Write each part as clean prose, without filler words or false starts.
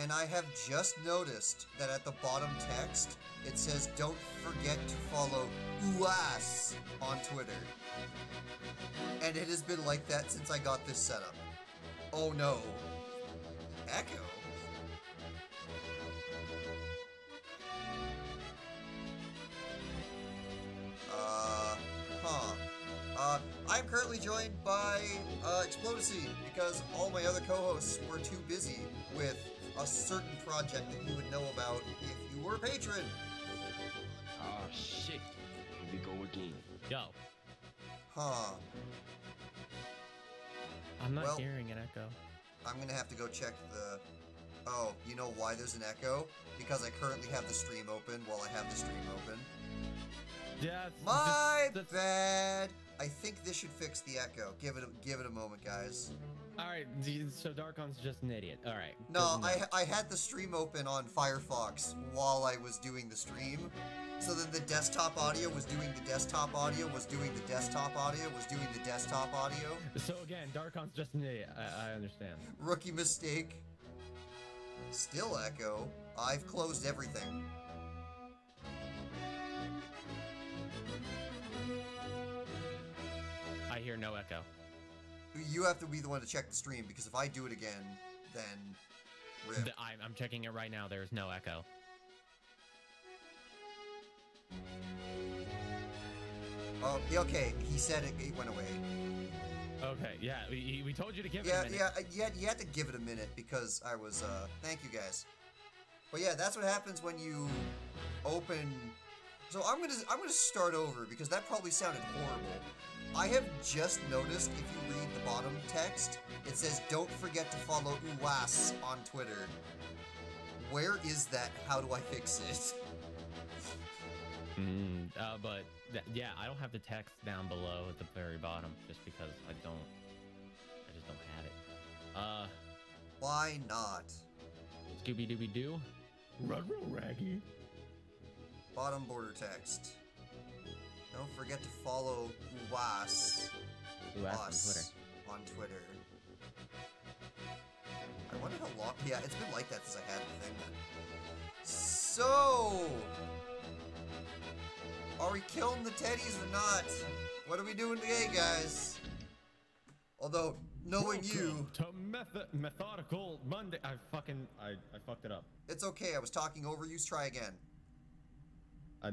And I have just noticed that at the bottom text, it says, don't forget to follow UAS on Twitter. And it has been like that since I got this setup. Oh no. Echo? I'm currently joined by Explodacy because all my other co-hosts were too busy with a certain project that you would know about if you were a patron. Oh shit. Here we go again. Yo. Huh. I'm not hearing an echo. I'm gonna have to go check the... Oh, you know why there's an echo? Because I currently have the stream open while I have the stream open. Yeah, My bad! I think this should fix the echo. Give it a moment, guys. Alright, so Darkon's just an idiot. Alright. No, I had the stream open on Firefox while I was doing the stream. So then the desktop audio was doing the desktop audio, was doing the desktop audio, was doing the desktop audio. So again, Darkon's just an idiot. I understand. Rookie mistake. Still echo. I've closed everything. I hear no echo. You have to be the one to check the stream, because if I do it again, then... RIP. I'm checking it right now. There's no echo. Oh, okay. He said it went away. Okay, yeah. We told you to give it a minute. Yeah, you had to give it a minute, because I was, thank you guys. But yeah, that's what happens when you open... So I'm gonna start over, because that probably sounded horrible. I have just noticed, if you read the bottom text, it says, don't forget to follow UAS on Twitter. Where is that? How do I fix it? Yeah, I don't have the text down below at the very bottom, just because I just don't have it. Why not? Scooby-Dooby-Doo? Ruggy. Bottom border text. Don't forget to follow UAS on Twitter. I wonder how long... Yeah, it's been like that since I had the thing then. So... Are we killing the teddies or not? What are we doing today, guys? Although, knowing you... to Methodical Monday... I fucked it up. It's okay, I was talking over you. Try again. I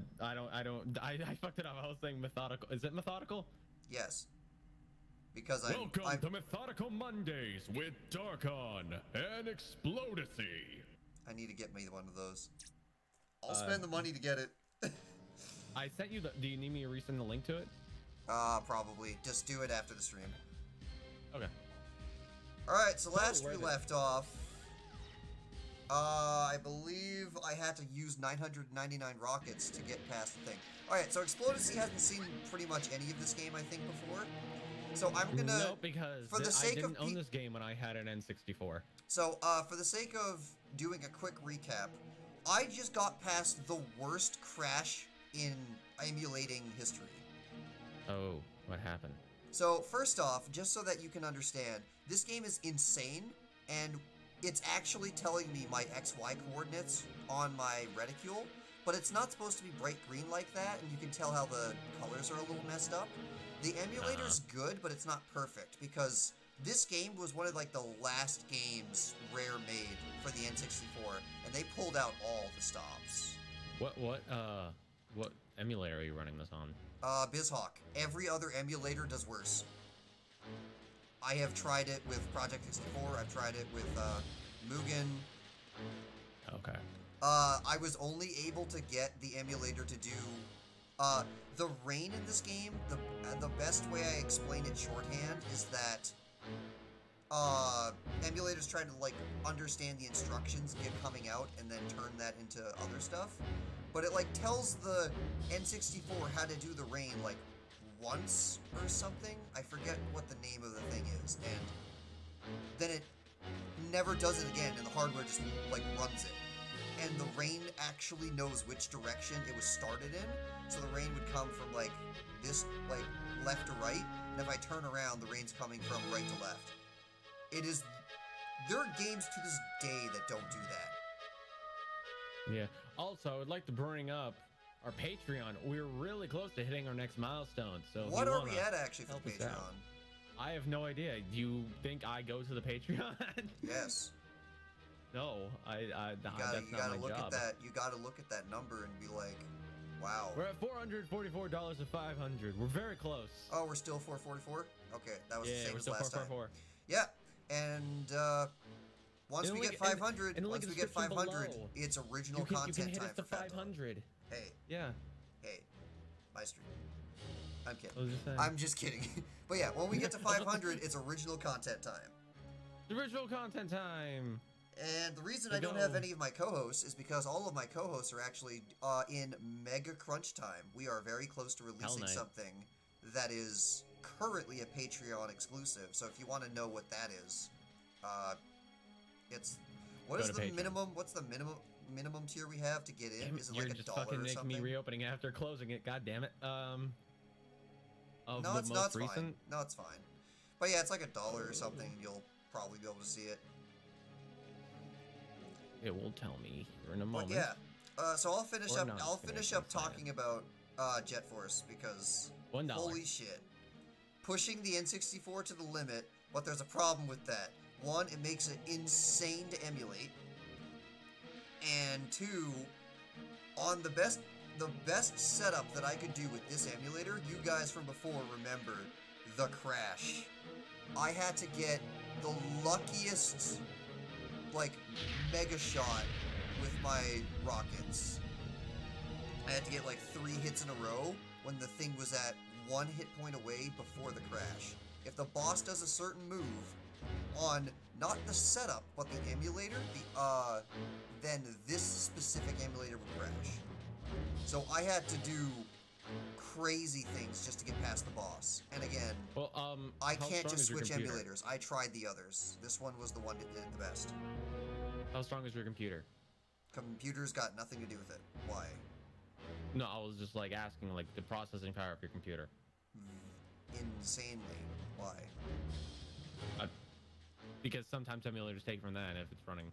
fucked it up. I was saying Methodical. Is it Methodical? Yes. Because Welcome to Methodical Mondays with Darkon and Explodacy. I need to get me one of those. I'll spend the money to get it. I sent you the... Do you need me to resend the link to it? Probably. Just do it after the stream. Okay. Alright, so last we left off... I believe I had to use 999 rockets to get past the thing. Alright, so Explodacy hasn't seen pretty much any of this game, I think, before. So I'm gonna... No, because I didn't own this game when I had an N64. So, for the sake of doing a quick recap, I just got past the worst crash in emulating history. Oh, what happened? So, first off, just so that you can understand, this game is insane, and it's actually telling me my XY coordinates on my reticule, but it's not supposed to be bright green like that, and you can tell how the colors are a little messed up. The emulator's good, but it's not perfect, because this game was one of, like, the last games Rare made for the N64, and they pulled out all the stops. What emulator are you running this on? BizHawk. Every other emulator does worse. I have tried it with Project 64, I've tried it with, Mugen. Okay. I was only able to get the emulator to do, the rain in this game, the best way I explain it shorthand is that, emulators try to, like, understand the instructions coming out and then turn that into other stuff. But it, like, tells the N64 how to do the rain, like, once or something. I forget what the name of the thing is. And then it never does it again, and the hardware just, like, runs it. And the rain actually knows which direction it was started in. So the rain would come from, like, this, like, left to right. And if I turn around, the rain's coming from right to left. It is there are games to this day that don't do that. Yeah. Also, I'd like to bring up our Patreon. We're really close to hitting our next milestone. So if What you are wanna we at actually for help the us out. Patreon? I have no idea. Do you think I go to the Patreon? Yes. No, that's You not gotta my look job. at that. You gotta look at that number and be like, wow. We're at $444 of 500. We're very close. Oh, we're still 444. Okay, that was the Yeah, same we're as still last time. 444. Yeah, and once we get 500, and once we get 500, below. it's original You can content hit time us to for Fat Dog. 500. Hey, Yeah. hey, my stream. I'm kidding. I was just saying. I'm just kidding. But yeah, when we get to 500, it's original content time. Original content time. And the reason I don't have any of my co-hosts is because all of my co-hosts are actually in mega crunch time. We are very close to releasing something that is currently a Patreon exclusive. So if you want to know what that is, it's what's the minimum tier we have to get in? Is it like $1 or something? You're just fucking making me reopening after closing it. God damn it. No, it's not fine. No, it's fine. But yeah, it's like $1 or something. You'll probably be able to see it. It will tell me here in a moment. But yeah, so I'll finish up talking about Jet Force because $1. Holy shit, pushing the N64 to the limit. But there's a problem with that. One, it makes it insane to emulate, and two, on the best setup that I could do with this emulator, you guys from before remember the crash. I had to get the luckiest, like, mega shot with my rockets. I had to get like 3 hits in a row when the thing was at 1 hit point away before the crash. If the boss does a certain move on not the setup but the emulator, then this specific emulator would crash. So I had to do crazy things just to get past the boss. And again, I can't just switch emulators. I tried the others. This one was the one that did it the best. How strong is your computer? Computer's got nothing to do with it. Why? No, I was just like asking, like, the processing power of your computer. Insanely. Why? Because sometimes emulators take from that if it's running.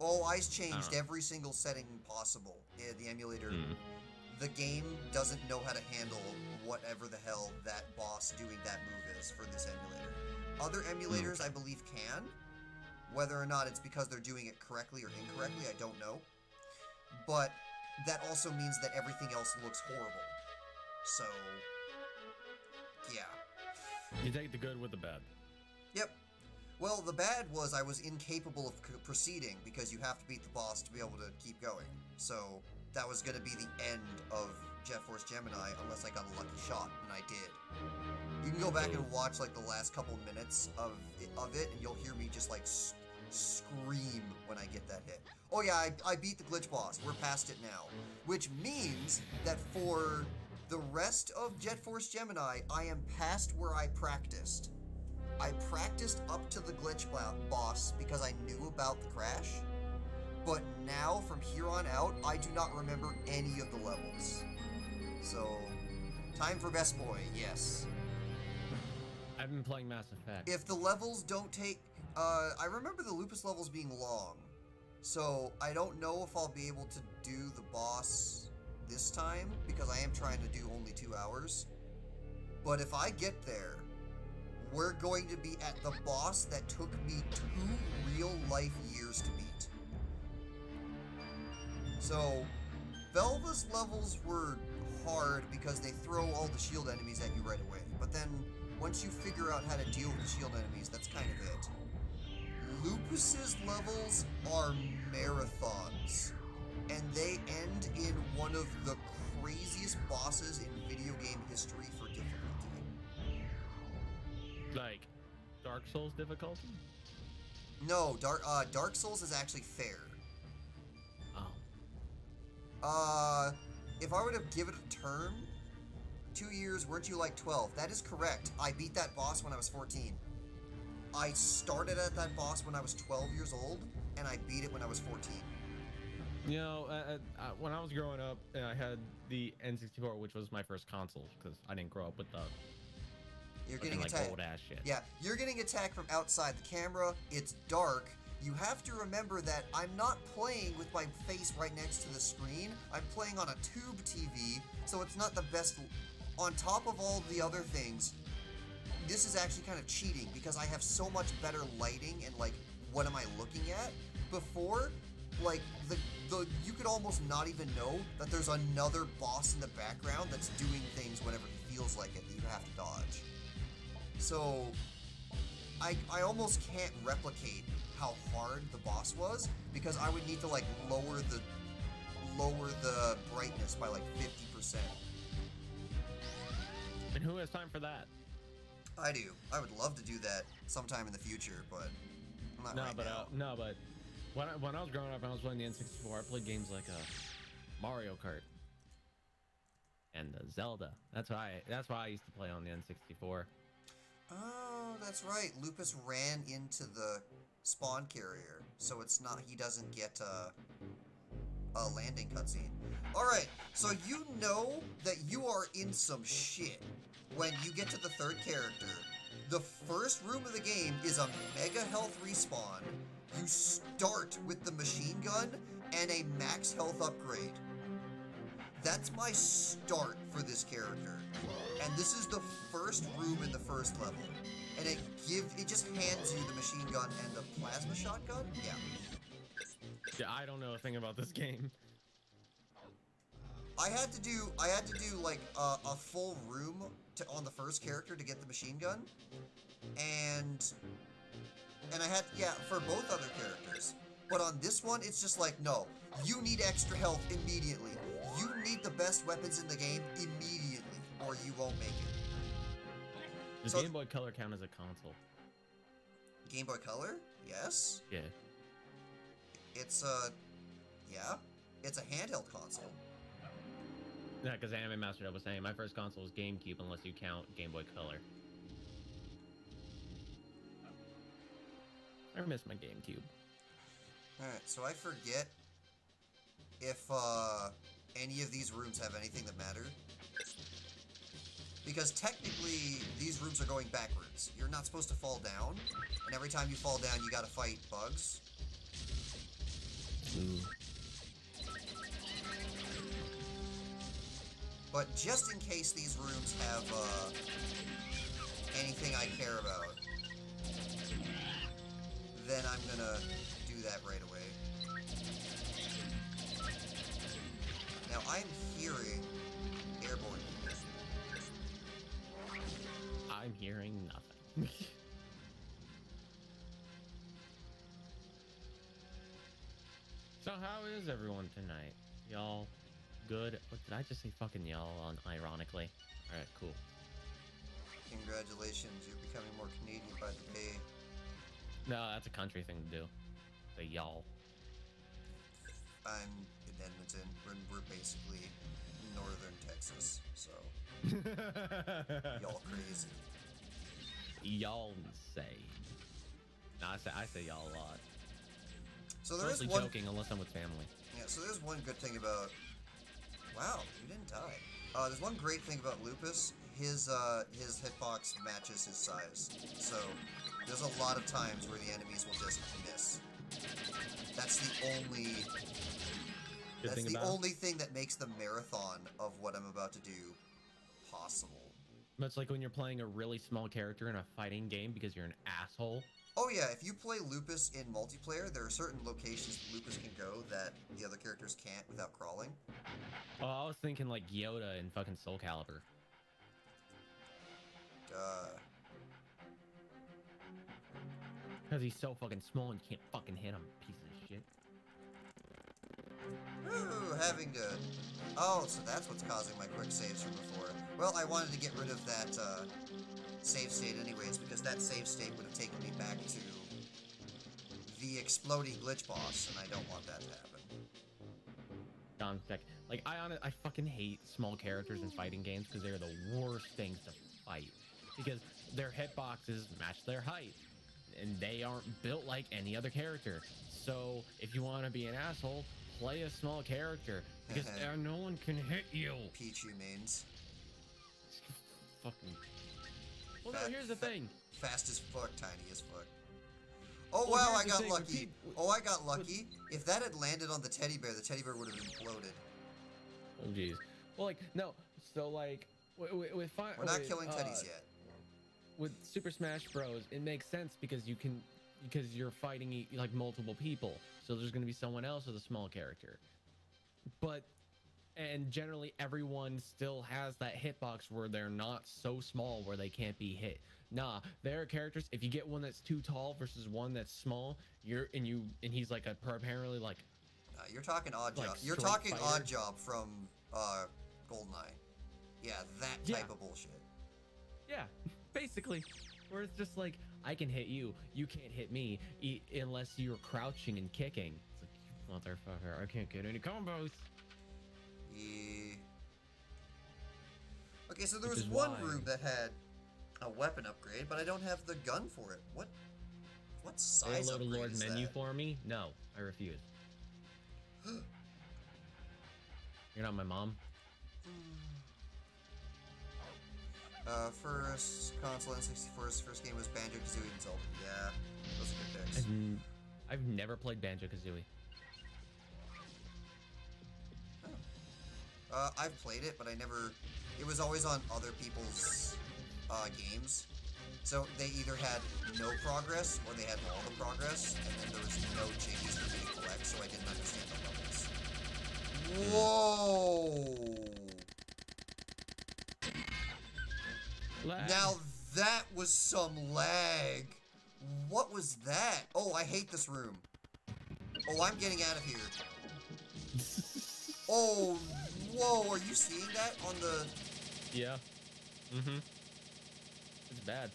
Oh, I's changed every single setting possible. Yeah, the emulator. The game doesn't know how to handle whatever the hell that boss doing that move is for this emulator. Other emulators, I believe, can. Whether or not it's because they're doing it correctly or incorrectly, I don't know. But that also means that everything else looks horrible. So, yeah. You take the good with the bad. Yep. Well, the bad was I was incapable of proceeding because you have to beat the boss to be able to keep going. So that was going to be the end of Jet Force Gemini unless I got a lucky shot, and I did. You can go back and watch like the last couple minutes of it, and you'll hear me just like scream when I get that hit. Oh yeah, I beat the glitch boss. We're past it now. Which means that for the rest of Jet Force Gemini, I am past where I practiced. I practiced up to the glitch boss because I knew about the crash. But now, from here on out, I do not remember any of the levels. So, time for Best Boy, yes. I've been playing Mass Effect. If the levels don't take... I remember the Lupus levels being long. So, I don't know if I'll be able to do the boss this time, because I am trying to do only 2 hours. But if I get there, we're going to be at the boss that took me 2 real-life years to beat. So, Velva's levels were hard because they throw all the shield enemies at you right away. But then, once you figure out how to deal with the shield enemies, that's kind of it. Lupus's levels are marathons, and they end in one of the craziest bosses in video game history for difficulty. Like, Dark Souls difficulty? No, Dark Souls is actually fair. If I were to give it a term, 2 years, weren't you like 12? That is correct. I beat that boss when I was 14. I started at that boss when I was 12 years old, and I beat it when I was 14. You know, when I was growing up, I had the N64, which was my first console, because I didn't grow up with the You're Looking getting like attacked. old ass shit. Yeah, you're getting attacked from outside the camera. It's dark. You have to remember that I'm not playing with my face right next to the screen. I'm playing on a tube TV, so it's not the best. On top of all the other things, this is actually kind of cheating because I have so much better lighting and like, what am I looking at? Before, like the you could almost not even know that there's another boss in the background that's doing things whenever he feels like it that you have to dodge. So I almost can't replicate how hard the boss was because I would need to like lower the brightness by like 50%. And who has time for that? I do. I would love to do that sometime in the future, but not right now. No, but when I was growing up and I was playing the N64, I played games like Mario Kart and Zelda. That's why I used to play on the N64. Oh, that's right. Lupus ran into the spawn carrier, so it's not. He doesn't get a landing cutscene. All right, so you know that you are in some shit when you get to the third character. The first room of the game is a mega health respawn. You start with the machine gun and a max health upgrade. That's my start for this character. And this is the first room in the first level. And it just hands you the machine gun and the plasma shotgun? Yeah. Yeah, I don't know a thing about this game. I had to do like a full room on the first character to get the machine gun. And I had, yeah, for both other characters. But on this one, it's just like, no, you need extra health immediately. You need the best weapons in the game immediately, or you won't make it. Does Game Boy Color count as a console? Game Boy Color? Yes. Yeah. It's yeah. It's a handheld console. Yeah, because Anime Master was saying my first console was GameCube, unless you count Game Boy Color. I miss my GameCube. Alright, so I forget if any of these rooms have anything that matter. Because technically, these rooms are going backwards. You're not supposed to fall down, and every time you fall down, you gotta fight bugs. Ooh. But just in case these rooms have anything I care about, then I'm gonna do that right away. Now I'm hearing airborne units. I'm hearing nothing. So how is everyone tonight? Y'all good? What did I just say? Fucking y'all on ironically. All right, cool. Congratulations, you're becoming more Canadian by the day. No, that's a country thing to do. Say y'all. I'm in Edmonton. We're basically northern Texas, so y'all crazy. Y'all say. No, I say y'all a lot. So there Mostly is one joking, unless I'm with family. Yeah, so there's one good thing about. Wow, you didn't die. There's one great thing about Lupus. His hitbox matches his size. So there's a lot of times where the enemies will just miss. That's the only. That's the only thing that makes the marathon of what I'm about to do possible. Much like when you're playing a really small character in a fighting game because you're an asshole. Oh yeah, if you play Lupus in multiplayer, there are certain locations that Lupus can go that the other characters can't without crawling. Oh, I was thinking like Yoda in fucking Soul Calibur. Because he's so fucking small and you can't fucking hit him, piece of shit. Ooh, having to... Oh, so that's what's causing my quick saves from before. Well, I wanted to get rid of that, save state anyways, because that save state would have taken me back to the exploding glitch boss, and I don't want that to happen. Like, I fucking hate small characters in fighting games because they're the worst things to fight. Because their hitboxes match their height, and they aren't built like any other character. So, if you want to be an asshole, play a small character, because no one can hit you. Pichu mains. Fucking Well, no, here's the thing. Fast as fuck, tiny as fuck. Oh Well, wow, I here's the got thing, lucky. Oh, I got lucky. If that had landed on the teddy bear would have imploded. Oh, jeez. Well, like, no. So, like, with We're not killing teddies yet. With Super Smash Bros, it makes sense because you're fighting like multiple people, so there's gonna be someone else with a small character. And generally everyone still has that hitbox where they're not so small where they can't be hit. Nah, there are characters. If you get one that's too tall versus one that's small, and he's like apparently like. You're talking Odd Job. Like You're Street talking Fighter. Odd Job from Goldeneye. Yeah, that type of bullshit. Yeah, basically, where it's just like I can hit you, you can't hit me unless you're crouching and kicking. It's like, motherfucker, I can't get any combos. Yeah. Okay, so there was one room that had a weapon upgrade, but I don't have the gun for it. What size Load a upgrade Lord is menu that? for me? No, I refuse. You're not my mom. First console N64's first game was Banjo-Kazooie and Zelda. Yeah, those are good picks. I've never played Banjo-Kazooie. I've played it, but I never... It was always on other people's games. So they either had no progress, or they had all the progress, and then there was no jiggies for me to collect, so I didn't understand the levels. Whoa! Lag. Now that was some lag. What was that? Oh, I hate this room. Oh, I'm getting out of here. Oh, whoa, are you seeing that on the... Yeah. Mm-hmm. It's bad.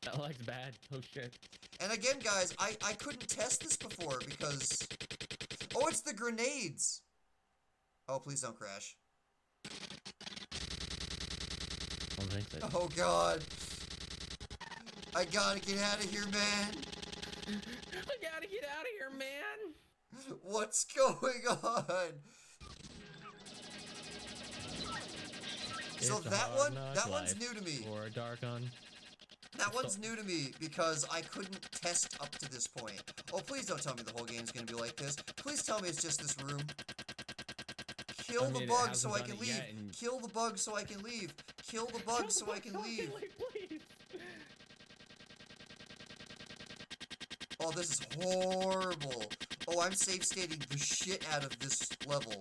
That lag's bad. Oh, shit. And again, guys, I couldn't test this before because... Oh, it's the grenades! Oh, please don't crash. I don't think so. Oh, God. I gotta get out of here, man. I gotta get out of here, man. What's going on? So It's a that hard one's life new to me. Or a dark on. That one's new to me because I couldn't test up to this point. Oh, please don't tell me the whole game's gonna be like this. Please tell me it's just this room. Kill the bug so I can leave. Kill the bug so I can leave. Kill the bug so I can leave. Oh, this is horrible. Oh, I'm safe stating the shit out of this level.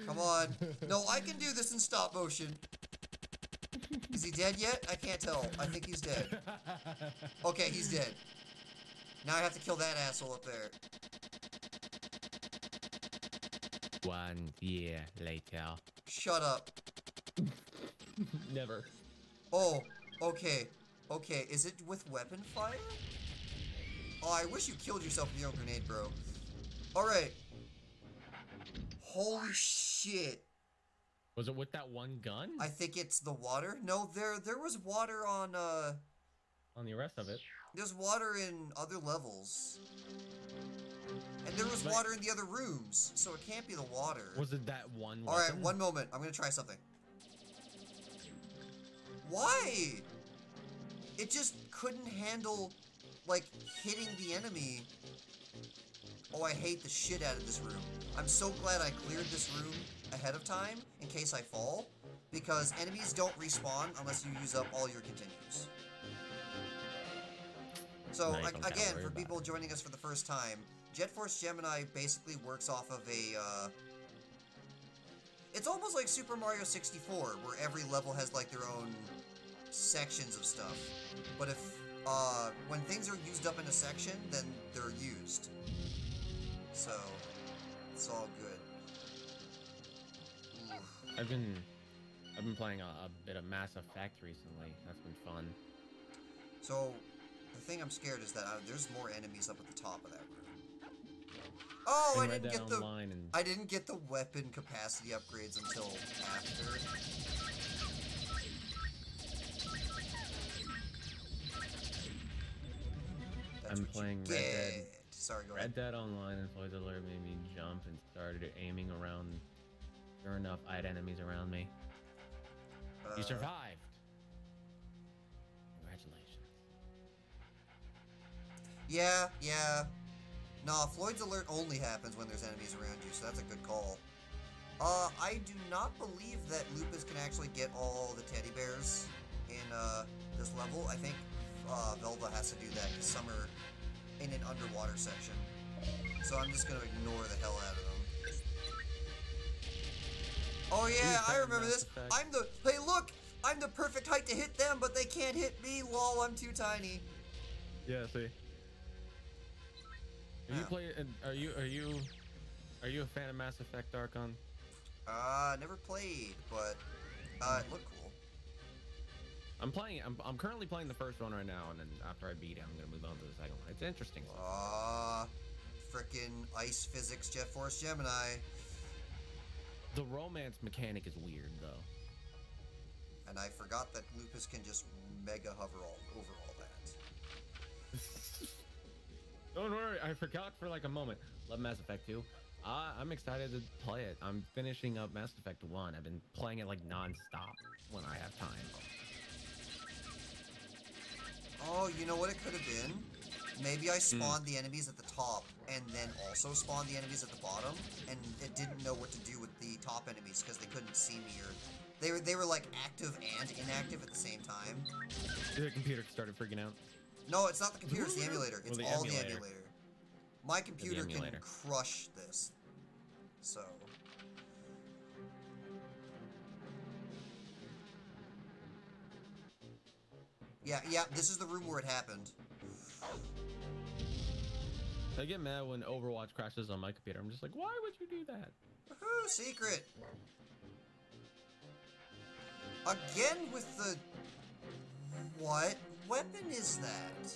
Come on. No, I can do this in stop motion. Is he dead yet? I can't tell. I think he's dead. Okay, he's dead. Now I have to kill that asshole up there. 1 year later. Shut up. Never. Oh, okay. Okay, is it with weapon fire? Oh, I wish you killed yourself with your own grenade, bro. Alright. Holy shit. Was it with that one gun? I think it's the water. No, there was water on the rest of it. There's water in other levels. And there was water in the other rooms, so it can't be the water. Was it that one weapon? Alright, one moment. I'm gonna try something. Why? It just couldn't handle, like, hitting the enemy. Oh, I hate the shit out of this room. I'm so glad I cleared this room ahead of time, in case I fall, because enemies don't respawn unless you use up all your continues. So, again, for people joining us for the first time, Jet Force Gemini basically works off of a, it's almost like Super Mario 64, where every level has, like, their own sections of stuff. But if, when things are used up in a section, then they're used. So, it's all good. Oof. I've been playing a bit of Mass Effect recently. That's been fun. So, the thing I'm scared is that there's more enemies up at the top of that room. Oh, I didn't get the weapon capacity upgrades until after. I'm playing Red Dead. Sorry, go ahead. Red Dead Online, and Voice Alert made me jump and started aiming around. Sure enough, I had enemies around me. You survived. Congratulations. Yeah, yeah. Nah, Floyd's alert only happens when there's enemies around you, so that's a good call. I do not believe that Lupus can actually get all the teddy bears in, this level. I think, Velva has to do that, because some are in an underwater section. So I'm just gonna ignore the hell out of them. Oh yeah, I remember this. Hey look! I'm the perfect height to hit them, but they can't hit me. Lol, I'm too tiny. Yeah, see. You play? Are you a fan of Mass Effect, Archon? Never played, but it looked cool. I'm currently playing the first one right now, and then after I beat it, I'm gonna move on to the second one. It's interesting. Frickin' ice physics, Jet Force Gemini. The romance mechanic is weird though. And I forgot that Lupus can just mega hover over all that. Don't worry, I forgot for like a moment. Love Mass Effect 2. I'm excited to play it. I'm finishing up Mass Effect 1. I've been playing it like non-stop when I have time. Oh, you know what it could have been? Maybe I spawned the enemies at the top and then also spawned the enemies at the bottom, and it didn't know what to do with the top enemies because they couldn't see me, or they were like active and inactive at the same time. The computer started freaking out. No, it's not the computer, it's the emulator. It's the all emulator. the emulator. My computer can crush this. So. Yeah, this is the room where it happened. I get mad when Overwatch crashes on my computer. I'm just like, why would you do that? Woohoo, secret! Again with the... What weapon is that?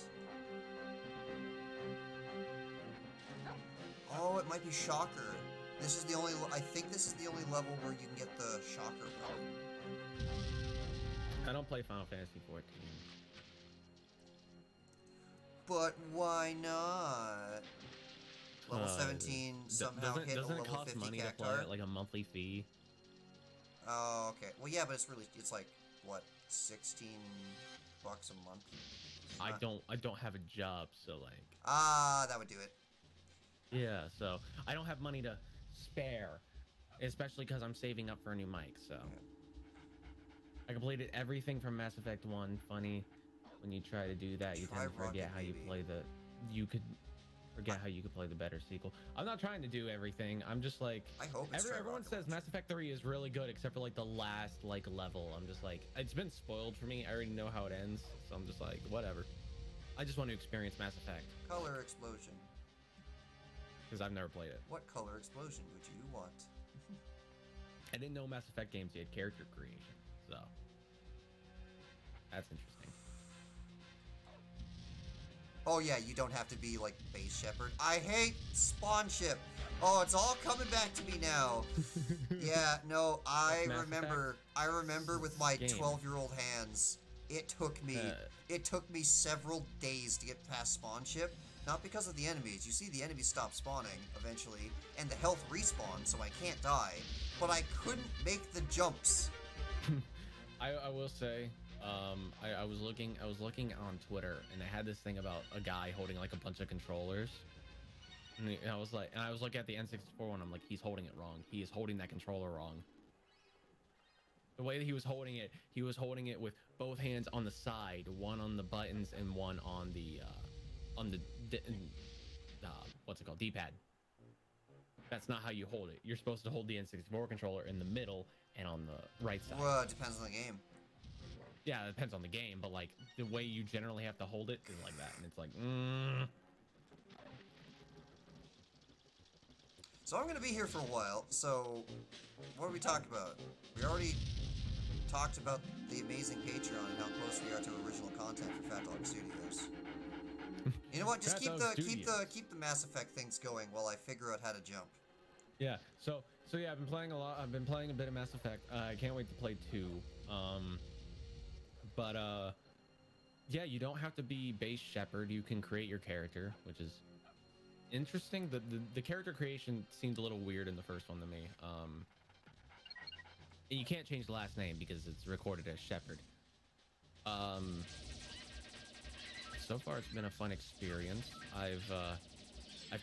Oh, it might be Shocker. This is the only... I think this is the only level where you can get the Shocker weapon. I don't play Final Fantasy 14. But why not? Level 17 somehow hit a level 50 Doesn't it cost money to play it, like a monthly fee? Oh, okay. Well, yeah, but it's like, what, 16 bucks a month? I don't have a job, so like... that would do it. Yeah, so I don't have money to spare, especially because I'm saving up for a new mic, so... Yeah. I completed everything from Mass Effect 1. Funny, when you try to do that, you tend to forget how you play the... You could forget how you could play the better sequel. I'm not trying to do everything. I'm just like... I hope it's everyone says Mass Effect 3 is really good, except for like the last like level. I'm just like... It's been spoiled for me. I already know how it ends, so I'm just like, whatever. I just want to experience Mass Effect. Color explosion. Because I've never played it. What color explosion would you want? I didn't know Mass Effect games had character creation, so... That's interesting. Oh yeah, you don't have to be like base shepherd. I hate spawn ship. Oh, it's all coming back to me now. Yeah, no, I remember with my 12-year-old hands, it took me several days to get past spawn ship. Not because of the enemies. You see the enemies stop spawning eventually, and the health respawns, so I can't die. But I couldn't make the jumps. I will say, I was looking on Twitter, and they had this thing about a guy holding like a bunch of controllers, and I was looking at the N64 one. I'm like, he's holding it wrong. He is holding that controller wrong. The way that he was holding it with both hands on the side, one on the buttons and one on the what's it called, D-pad. That's not how you hold it. You're supposed to hold the N64 controller in the middle and on the right side. Well, it depends on the game. Yeah, it depends on the game, but like the way you generally have to hold it is like that, and it's like, So I'm gonna be here for a while. So what do we talk about? We already talked about the amazing Patreon and how close we are to original content for Fat Dog Studios. You know what? Just keep the Mass Effect things going while I figure out how to jump. Yeah. So yeah, I've been playing a lot. I've been playing a bit of Mass Effect. I can't wait to play 2. Yeah, you don't have to be base shepherd. You can create your character, which is interesting. The character creation seemed a little weird in the first one to me. And you can't change the last name because it's recorded as Shepherd. So far it's been a fun experience. I've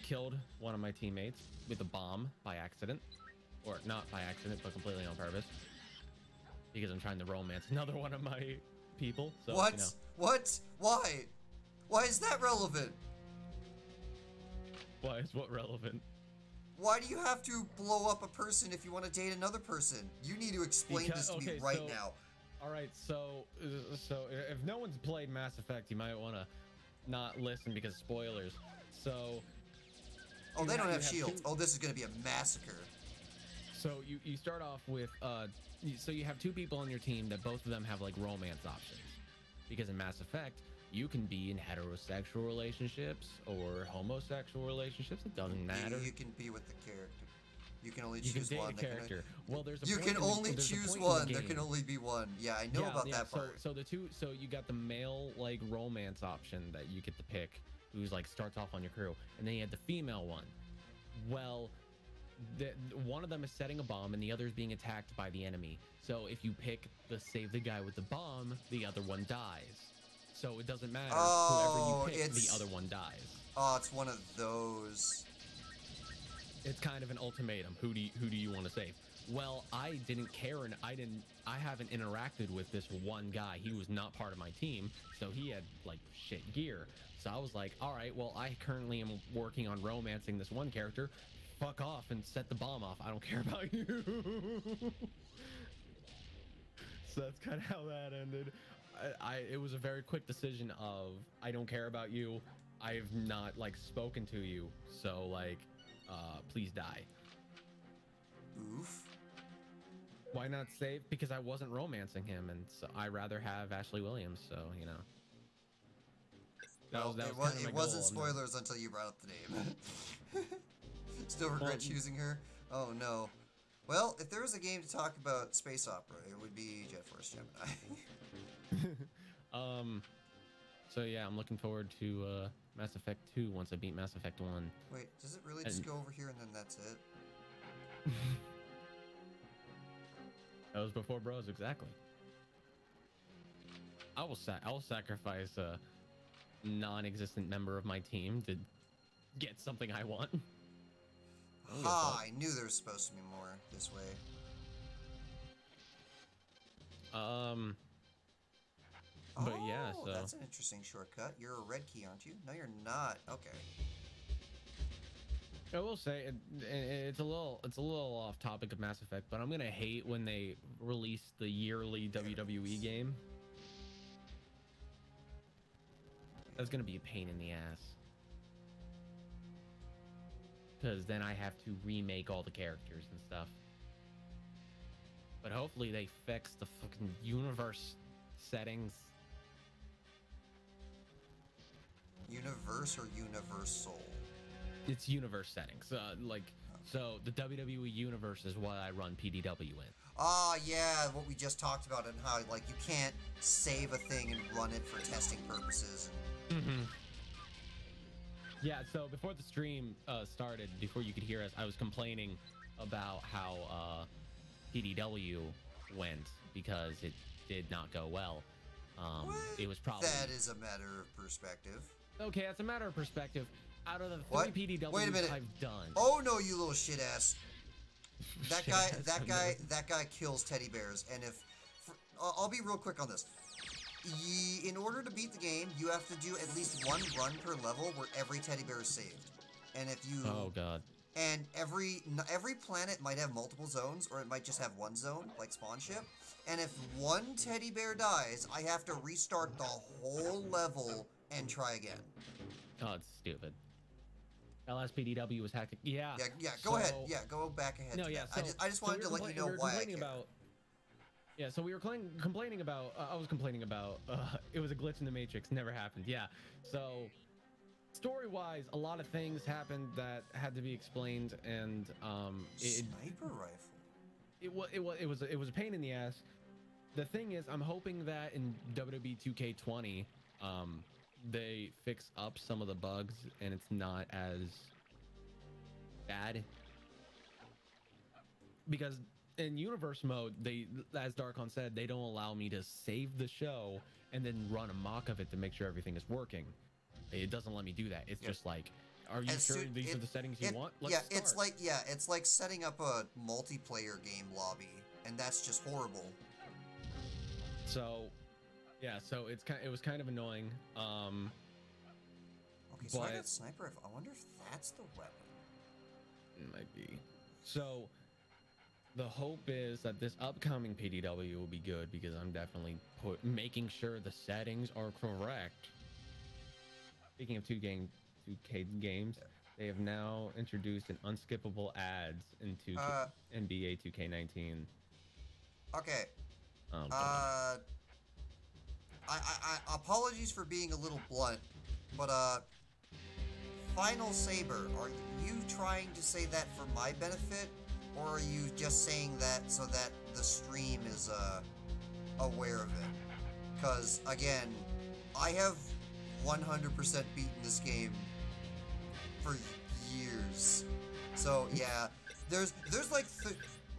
killed one of my teammates with a bomb by accident, or not by accident, but completely on purpose, because I'm trying to romance another one of my people. So, What? you know. What? Why? Why is that relevant? Why is what relevant? Why do you have to blow up a person if you want to date another person? You need to explain this to me right now. All right, so if no one's played Mass Effect, you might want to not listen because spoilers. So. Oh, they don't have shields. Oh, this is going to be a massacre. So you start off with so you have two people on your team that both of them have like romance options, because in Mass Effect you can be in heterosexual relationships or homosexual relationships. It doesn't matter. You can be with the character. You can only you choose can date one. A character. Well, there's a you point can only choose one. There can only be one. Yeah, I know about that part. So you got the male like romance option that you get to pick, who's like starts off on your crew, and then you had the female one. Well, one of them is setting a bomb and the other is being attacked by the enemy. So if you pick the save the guy with the bomb, the other one dies. So it doesn't matter. Whoever you pick, the other one dies. Oh, it's one of those. It's kind of an ultimatum. Who do you want to save? Well, I didn't care, and I haven't interacted with this one guy. He was not part of my team, so he had like shit gear. So I was like, all right, well, I currently am working on romancing this one character. Fuck off and set the bomb off. I don't care about you. So that's kind of how that ended. It was a very quick decision of, I don't care about you. I've not like spoken to you. So like, please die. Oof. Why not save? Because I wasn't romancing him, and so I rather have Ashley Williams. So you know. It wasn't spoilers until you brought up the name. Still regret choosing her? Oh no. Well, if there was a game to talk about space opera, it would be Jet Force Gemini. So yeah, I'm looking forward to Mass Effect 2 once I beat Mass Effect 1. Wait, does it really just go over here and then that's it? That was before Bros, exactly. I will sacrifice a non-existent member of my team to get something I want. I knew there was supposed to be more this way. But yeah, so that's an interesting shortcut. You're a red key, aren't you? No, you're not. Okay. I will say it's a little off topic of Mass Effect, but I'm gonna hate when they release the yearly WWE game. That's gonna be a pain in the ass, because then I have to remake all the characters and stuff. But hopefully they fix the fucking universe settings. Universe or universal? It's universe settings. So the WWE universe is what I run PDW in. Yeah, what we just talked about, and how like you can't save a thing and run it for testing purposes. Yeah, so before the stream started, before you could hear us, I was complaining about how PDW went because it did not go well. It was probably... That is a matter of perspective. Okay, that's a matter of perspective. Out of the What? 3 PDWs Wait a minute. I've done... Oh no, you little shit ass. That guy kills teddy bears, and I'll be real quick on this. In order to beat the game, you have to do at least one run per level where every teddy bear is saved. And if you... Oh god. And every planet might have multiple zones, or it might just have one zone, like spawn ship. And if one teddy bear dies, I have to restart the whole level and try again. Oh, it's stupid. LSPDW was hacking. Yeah. Yeah. Go ahead. Yeah, go back ahead. No, yeah. So, I just wanted to let you know why I care. Yeah, so we were complaining about. I was complaining about. It was a glitch in the Matrix. Never happened. Yeah. So, story-wise, a lot of things happened that had to be explained, and sniper rifle. It was a pain in the ass. The thing is, I'm hoping that in WWE 2K20, they fix up some of the bugs and it's not as bad, because in universe mode, they, as Darkon said, they don't allow me to save the show and then run a mock of it to make sure everything is working. It doesn't let me do that. It's just like, are you sure these are the settings you want? Let's start. It's like setting up a multiplayer game lobby, and that's just horrible. So, yeah, so it was kind of annoying. Okay, so I got sniper rifle. I wonder if that's the weapon. It might be. So, the hope is that this upcoming PDW will be good because I'm definitely making sure the settings are correct. Speaking of 2K games, they have now introduced an unskippable ads into NBA 2K19. Okay. Oh, I apologies for being a little blunt, but Final Saber, are you trying to say that for my benefit, or are you just saying that so that the stream is aware of it? Because again, I have 100% beaten this game for years. So yeah, there's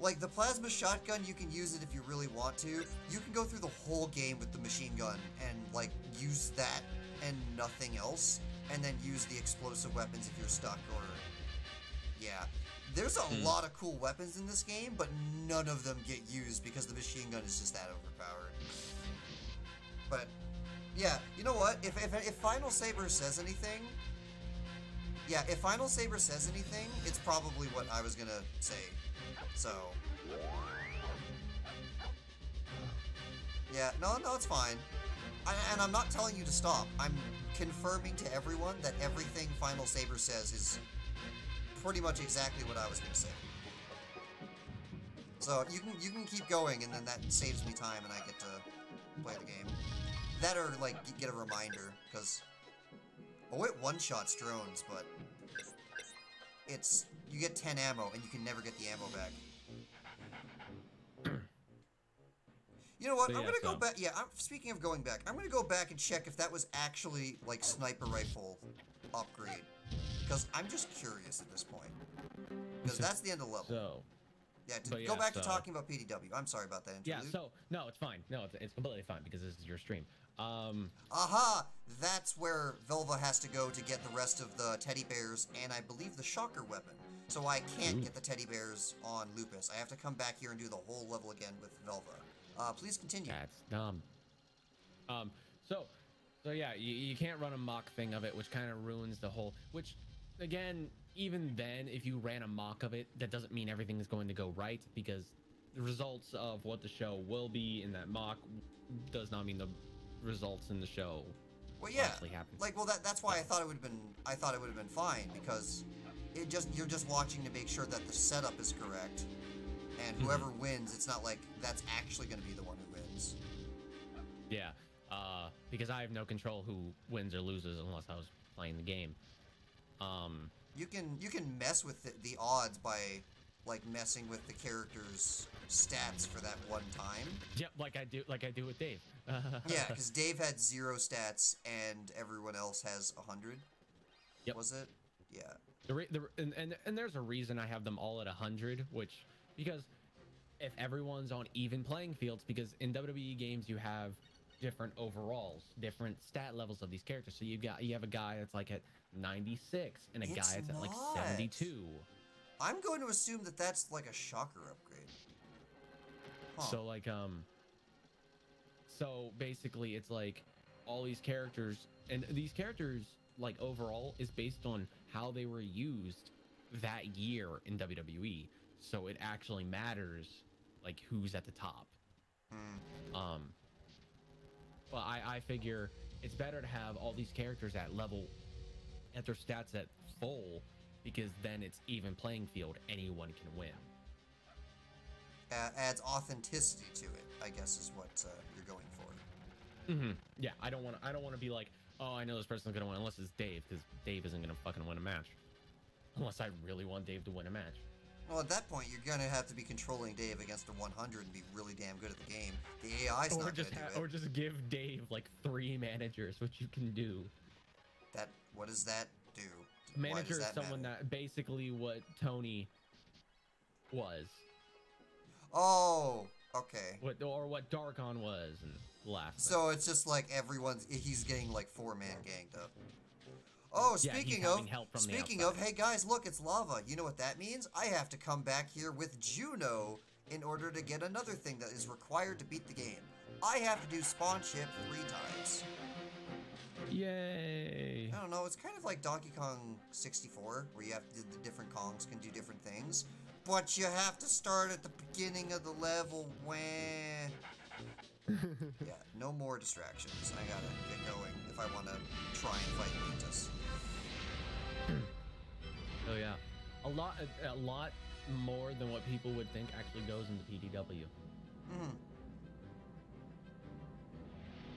like the plasma shotgun, you can use it if you really want to. You can go through the whole game with the machine gun and like use that and nothing else, and then use the explosive weapons if you're stuck, or yeah. There's a lot of cool weapons in this game, but none of them get used because the machine gun is just that overpowered. But yeah, you know what? If Final Saber says anything, if Final Saber says anything, it's probably what I was gonna say. So yeah, no, it's fine. And I'm not telling you to stop. I'm confirming to everyone that everything Final Saber says is pretty much exactly what I was gonna say. So you can keep going, and then that saves me time, and I get to play the game. That or like get a reminder, because it one-shots drones, but you get 10 ammo, and you can never get the ammo back. You know what? I'm gonna go back. Yeah, speaking of going back, I'm gonna go back and check if that was actually like sniper rifle upgrade, because I'm just curious at this point. Because that's the end of the level. So, go back to talking about PDW. I'm sorry about that interlude. Yeah. So no, it's fine. No, it's completely fine because this is your stream. Aha! That's where Velva has to go to get the rest of the teddy bears and I believe the shocker weapon. So I can't get the teddy bears on Lupus. I have to come back here and do the whole level again with Velva. Please continue. That's dumb. So yeah, you can't run a mock thing of it, which kind of ruins the whole. Which, again, even then, if you ran a mock of it, that doesn't mean everything is going to go right, because the results of what the show will be in that mock does not mean the results in the show. Well, yeah, actually happen. like, well, that's why I thought it would have been fine, because you're just watching to make sure that the setup is correct. And whoever wins, it's not like that's actually going to be the one who wins. Yeah, because I have no control who wins or loses unless I was playing the game. You can mess with the odds by like messing with the character's stats for that one time. Yep, like I do with Dave. Yeah, because Dave had 0 stats and everyone else has 100. Yep. Was it? Yeah. And there's a reason I have them all at 100, because if everyone's on even playing fields, because in WWE games you have different overalls, different stat levels of these characters. So you have a guy that's like at 96 and a guy that's at like 72. I'm going to assume that that's like a shocker upgrade. Huh. So like so basically it's like all these characters, and these characters like overall is based on how they were used that year in WWE. So it actually matters like who's at the top. But I figure it's better to have all these characters at their stats at full, because then it's even playing field. Anyone can win. Adds authenticity to it, I guess, is what you're going for. Yeah, I don't want to be like, oh, I know this person's gonna win, unless it's Dave, because Dave isn't gonna fucking win a match, unless I really want Dave to win a match. Well, at that point, you're gonna have to be controlling Dave against a 100 and be really damn good at the game. The AI's not gonna do it. Or just give Dave like 3 managers, which you can do. What does that do? Manager is someone that basically what Tony was. Oh, okay. What Darkon was and last. So it's just like he's getting like 4-man ganged up. Oh, Yeah, speaking of, hey guys, look, it's lava. You know what that means? I have to come back here with Juno in order to get another thing that is required to beat the game. I have to do spawn ship 3 times. Yay! I don't know, it's kind of like Donkey Kong 64, where you have to, the different Kongs can do different things, but you have to start at the beginning of the level. Wah. Yeah, no more distractions. I gotta get going if I want to try and fight Mantis. Oh yeah, a lot more than what people would think actually goes into PDW.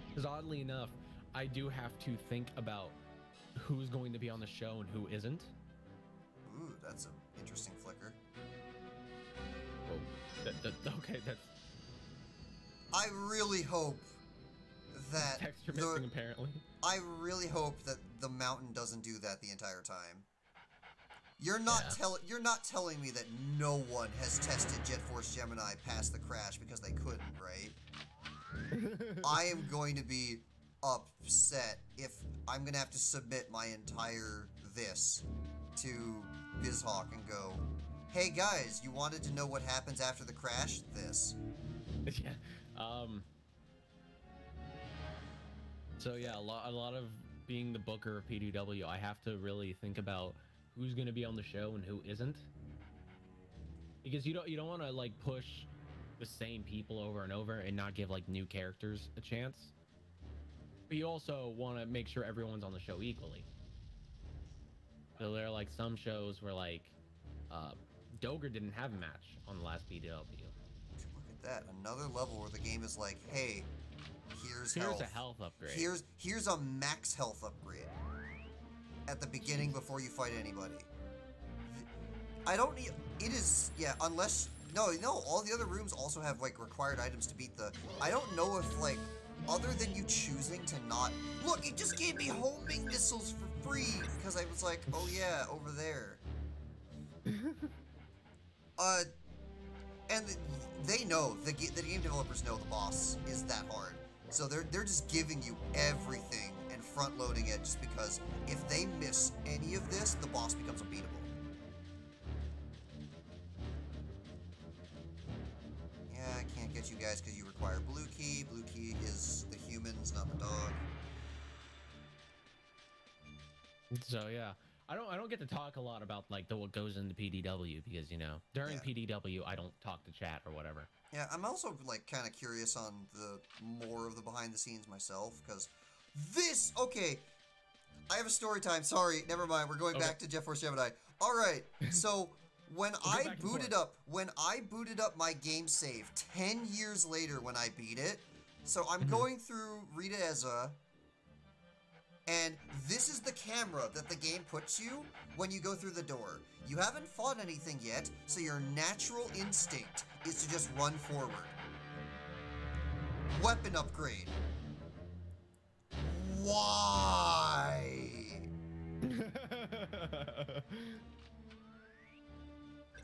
Because oddly enough, I do have to think about who's going to be on the show and who isn't. Ooh, that's an interesting flicker. Oh, okay, that's. I really hope that Texture missing, apparently. I really hope that the mountain doesn't do that the entire time. You're not telling me that no one has tested Jet Force Gemini past the crash because they couldn't, right? I am going to be upset if I'm gonna have to submit my entire this to BizHawk and go, hey guys, you wanted to know what happens after the crash? This. Yeah. So yeah, a lot of being the booker of PDW, I have to really think about who's going to be on the show and who isn't, because you don't want to like push the same people over and over and not give like new characters a chance. But you also want to make sure everyone's on the show equally. So there are like some shows where like Doger didn't have a match on the last PDW. Look at that, another level where the game is like, hey, here's a health upgrade. Here's a max health upgrade at the beginning before you fight anybody. I don't need. It is, yeah. Unless no, all the other rooms also have like required items to beat the. I don't know if like other than you choosing to not look. It just gave me homing missiles for free because I was like, oh yeah, over there. And they know the game developers know the boss is that hard, so they're just giving you everything and front loading it just because if they miss any of this, the boss becomes unbeatable. Yeah, I can't get you guys because you require blue key. Blue key is the humans, not the dog. So yeah. I don't get to talk a lot about like what goes into PDW because during PDW I don't talk to chat or whatever. Yeah, I'm also like kind of curious on the more of the behind the scenes myself because this I have a story time. Sorry, never mind. We're going back to Jet Force Gemini. All right, so when I booted up my game save 10 years later when I beat it, so I'm going through Rita Eza. And this is the camera that the game puts you when you go through the door. You haven't fought anything yet, so your natural instinct is to just run forward. Weapon upgrade. Why?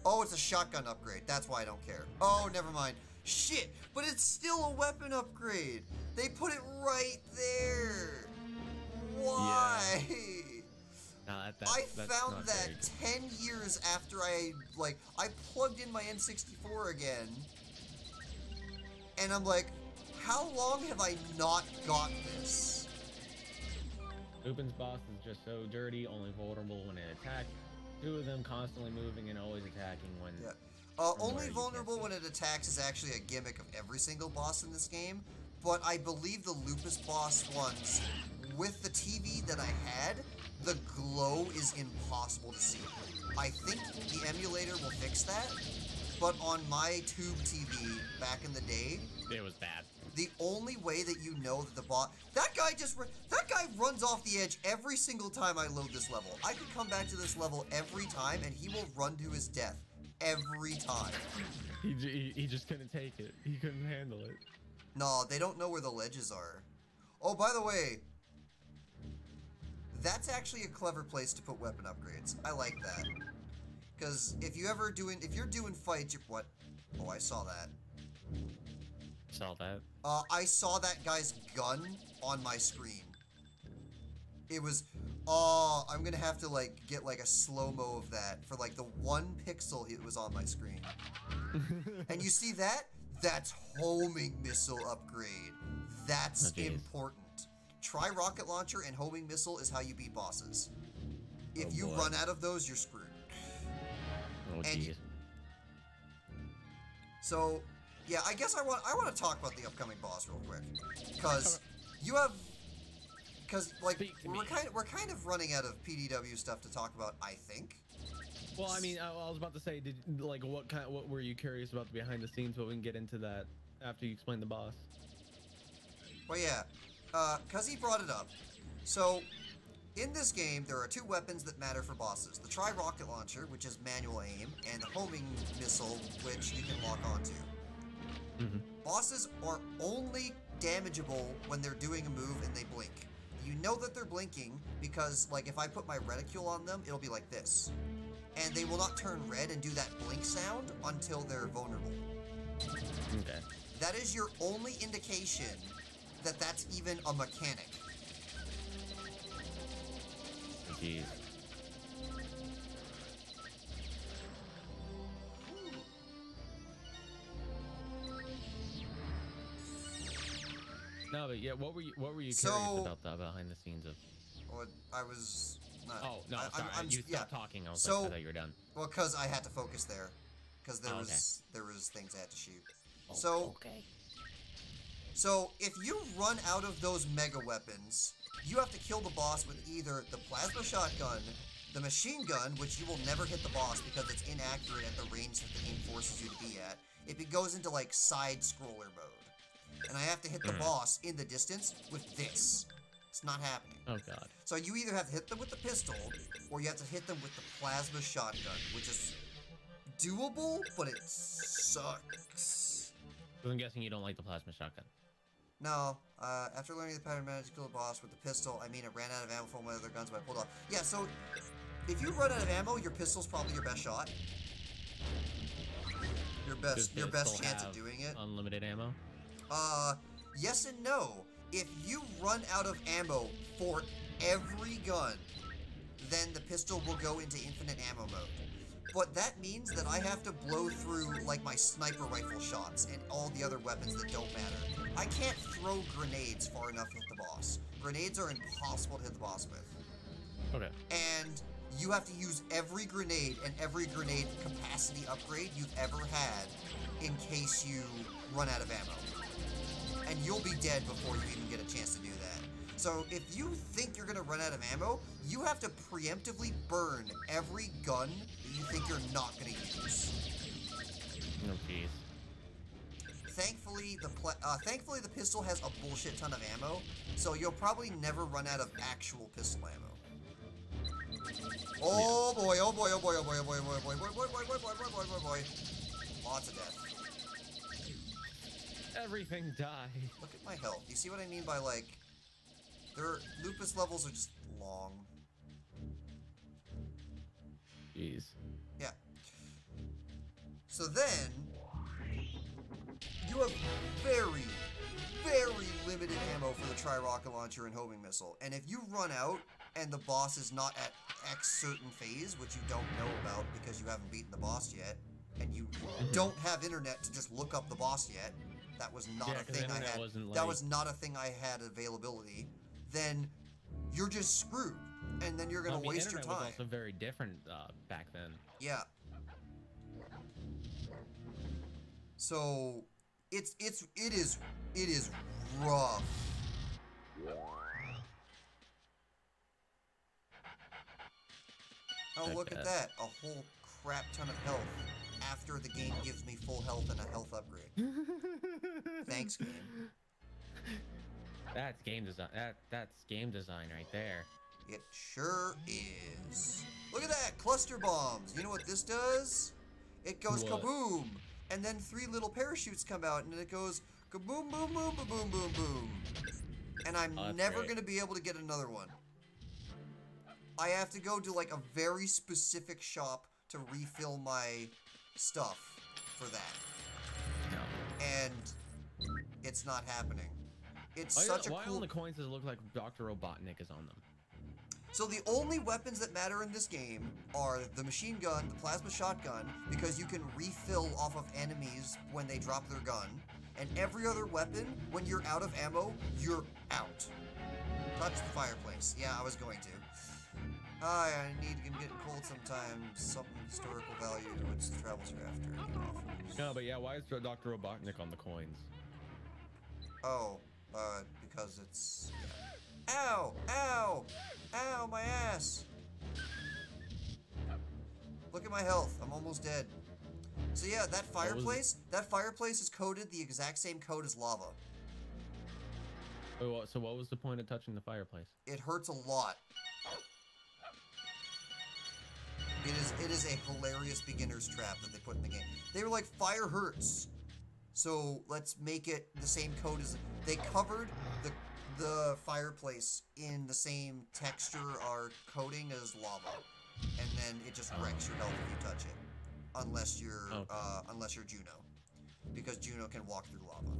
Oh, it's a shotgun upgrade. That's why I don't care. Oh, never mind. Shit, but it's still a weapon upgrade. They put it right there. Why? Yeah. No, I found that 10 years after I plugged in my N64 again, and I'm like, how long have I not got this? Lupin's boss is just so dirty, only vulnerable when it attacks. 2 of them constantly moving and always attacking when... Yeah. Only vulnerable when it attacks is actually a gimmick of every single boss in this game, but I believe the Lupus boss ones... With the TV that I had, the glow is impossible to see. I think the emulator will fix that, but on my tube TV back in the day, it was bad. The only way that you know that the bot that guy runs off the edge every single time I load this level. I could come back to this level every time, and he will run to his death every time. He just couldn't take it. He couldn't handle it. No, they don't know where the ledges are. Oh, by the way. That's actually a clever place to put weapon upgrades. I like that. Because if you're doing fights, what? Oh, I saw that. Saw that. I saw that guy's gun on my screen. It was, oh, I'm gonna have to like get like a slow-mo of that for like the 1 pixel it was on my screen. And you see that? That's homing missile upgrade. That's important. Try rocket launcher and homing missile is how you beat bosses. If you run out of those, you're screwed. Oh jeez. So, yeah, I guess I want to talk about the upcoming boss real quick, because like we're kind of running out of PDW stuff to talk about, I think. Well, I mean, I was about to say, what were you curious about the behind the scenes? But we can get into that after you explain the boss. Well, yeah, because he brought it up. So, in this game, there are 2 weapons that matter for bosses: the tri-rocket launcher, which is manual aim, and the homing missile, which you can lock onto. Bosses are only damageable when they're doing a move and they blink. You know that they're blinking because, like, if I put my reticule on them, it'll be like this. And they will not turn red and do that blink sound until they're vulnerable. Okay. That is your only indication that that's even a mechanic. Jeez. No, but yeah, what were you curious about the behind the scenes of? Well, I was not. Oh no, sorry. You stopped talking. I was like, I thought you were done. Well, because I had to focus there, because there was things I had to shoot. Oh, So if you run out of those mega weapons, you have to kill the boss with either the plasma shotgun, the machine gun, which you will never hit the boss because it's inaccurate at the range that the game forces you to be at. It goes into like side scroller mode. And I have to hit the boss in the distance with this. It's not happening. Oh god. So you either have to hit them with the pistol, or you have to hit them with the plasma shotgun, which is doable, but it sucks. So I'm guessing you don't like the plasma shotgun. No, after learning the pattern, I managed to kill the boss with the pistol. I mean, I ran out of ammo from one of their guns, but I pulled off. Yeah, so if you run out of ammo, your pistol's probably your best shot. Your best chance at doing it. Unlimited ammo? Yes and no. If you run out of ammo for every gun, then the pistol will go into infinite ammo mode. But that means that I have to blow through, like, my sniper rifle shots and all the other weapons that don't matter. I can't throw grenades far enough to hit the boss. Grenades are impossible to hit the boss with. Okay. And you have to use every grenade and every grenade capacity upgrade you've ever had in case you run out of ammo. And you'll be dead before you even get a chance to do that. So if you think you're gonna run out of ammo, you have to preemptively burn every gun that you think you're not gonna use. Oh jeez. Thankfully, the pistol has a bullshit ton of ammo, so you'll probably never run out of actual pistol ammo. Oh boy, oh boy, oh boy, oh boy, oh boy, oh boy, oh boy, boy, boy, boy, boy, boy, boy, boy, boy, boy. Lots of death. Everything died. Look at my health. You see what I mean by, like, their lupus levels are just long. Jeez. Yeah. So then, you have very, very limited ammo for the tri-rocket launcher and homing missile. And if you run out and the boss is not at X certain phase, which you don't know about because you haven't beaten the boss yet, and you don't have internet to just look up the boss yet, that was not a thing I had. That was not a thing I had availability. Then you're just screwed, and then you're gonna waste your time. Was also very different back then. Yeah. So it is rough. Oh, look at that! A whole crap ton of health. After the game gives me full health and a health upgrade. Thanks, game. That's game design. That's game design right there. It sure is. Look at that, cluster bombs. You know what this does? It goes kaboom, and then 3 little parachutes come out, and it goes kaboom, boom, boom, boom, boom, boom, boom. And I'm never gonna be able to get another one. I have to go to like a very specific shop to refill my stuff for that. it's not happening. It's Oh, yeah. such a Why cool... on the coins does it look like Dr. Robotnik is on them? So the only weapons that matter in this game are the machine gun, the plasma shotgun, because you can refill off of enemies when they drop their gun, and every other weapon, when you're out of ammo, you're out. Touch the fireplace. Yeah, I was going to. I need to get cold sometimes. Something historical value to its travels are after. Any offers? No, but yeah, why is Dr. Robotnik on the coins? Oh, because it's... Yeah. Ow! Ow! Ow, my ass! Look at my health. I'm almost dead. So yeah, that fireplace is coded the exact same code as lava. Oh, so what was the point of touching the fireplace? It hurts a lot. It is a hilarious beginner's trap that they put in the game. They were like, fire hurts. So let's make it the same code as... They covered the fireplace in the same texture or coating as lava. And then it just wrecks your health if you touch it. Unless you're Juno. Because Juno can walk through lava.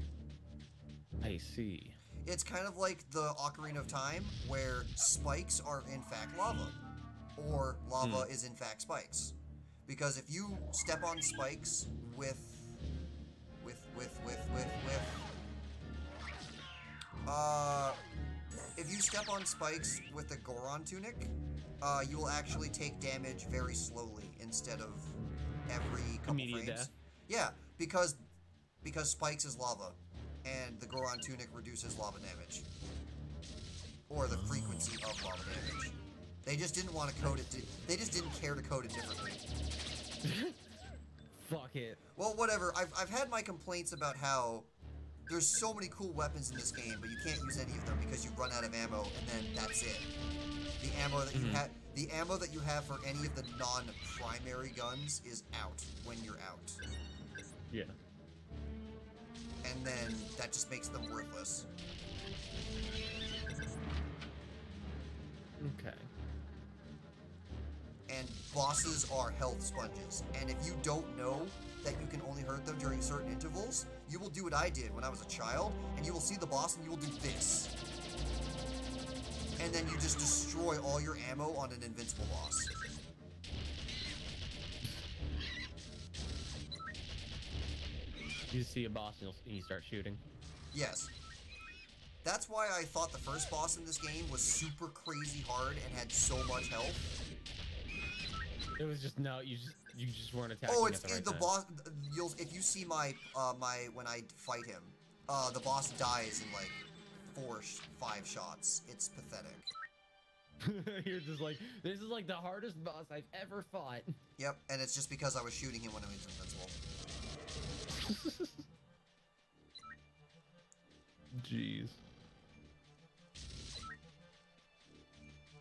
I see. It's kind of like the Ocarina of Time, where spikes are in fact lava. Or lava is in fact spikes. Because if you step on spikes if you step on spikes with the Goron tunic, you will actually take damage very slowly instead of every couple Immediate frames. death. Yeah, because spikes is lava, and the Goron tunic reduces lava damage, or the frequency of lava damage. They just didn't want to code it. They just didn't care to code it differently. Fuck it. Well, whatever. I've had my complaints about how there's so many cool weapons in this game, but you can't use any of them because you run out of ammo, and then that's it. The ammo that you have, the ammo that you have for any of the non-primary guns is out when you're out. Yeah. And then that just makes them worthless. Okay. And bosses are health sponges. And if you don't know that you can only hurt them during certain intervals, you will do what I did when I was a child, and you will see the boss and you will do this. And then you just destroy all your ammo on an invincible boss. You see a boss and you start shooting. Yes. That's why I thought the first boss in this game was super crazy hard and had so much health. It was just you just weren't attacking. Oh, at the right the time. boss. If you see my when I fight him, the boss dies in like 4-5 shots. It's pathetic. You're just like, this is like the hardest boss I've ever fought. Yep, and it's just because I was shooting him when he was invincible. Jeez.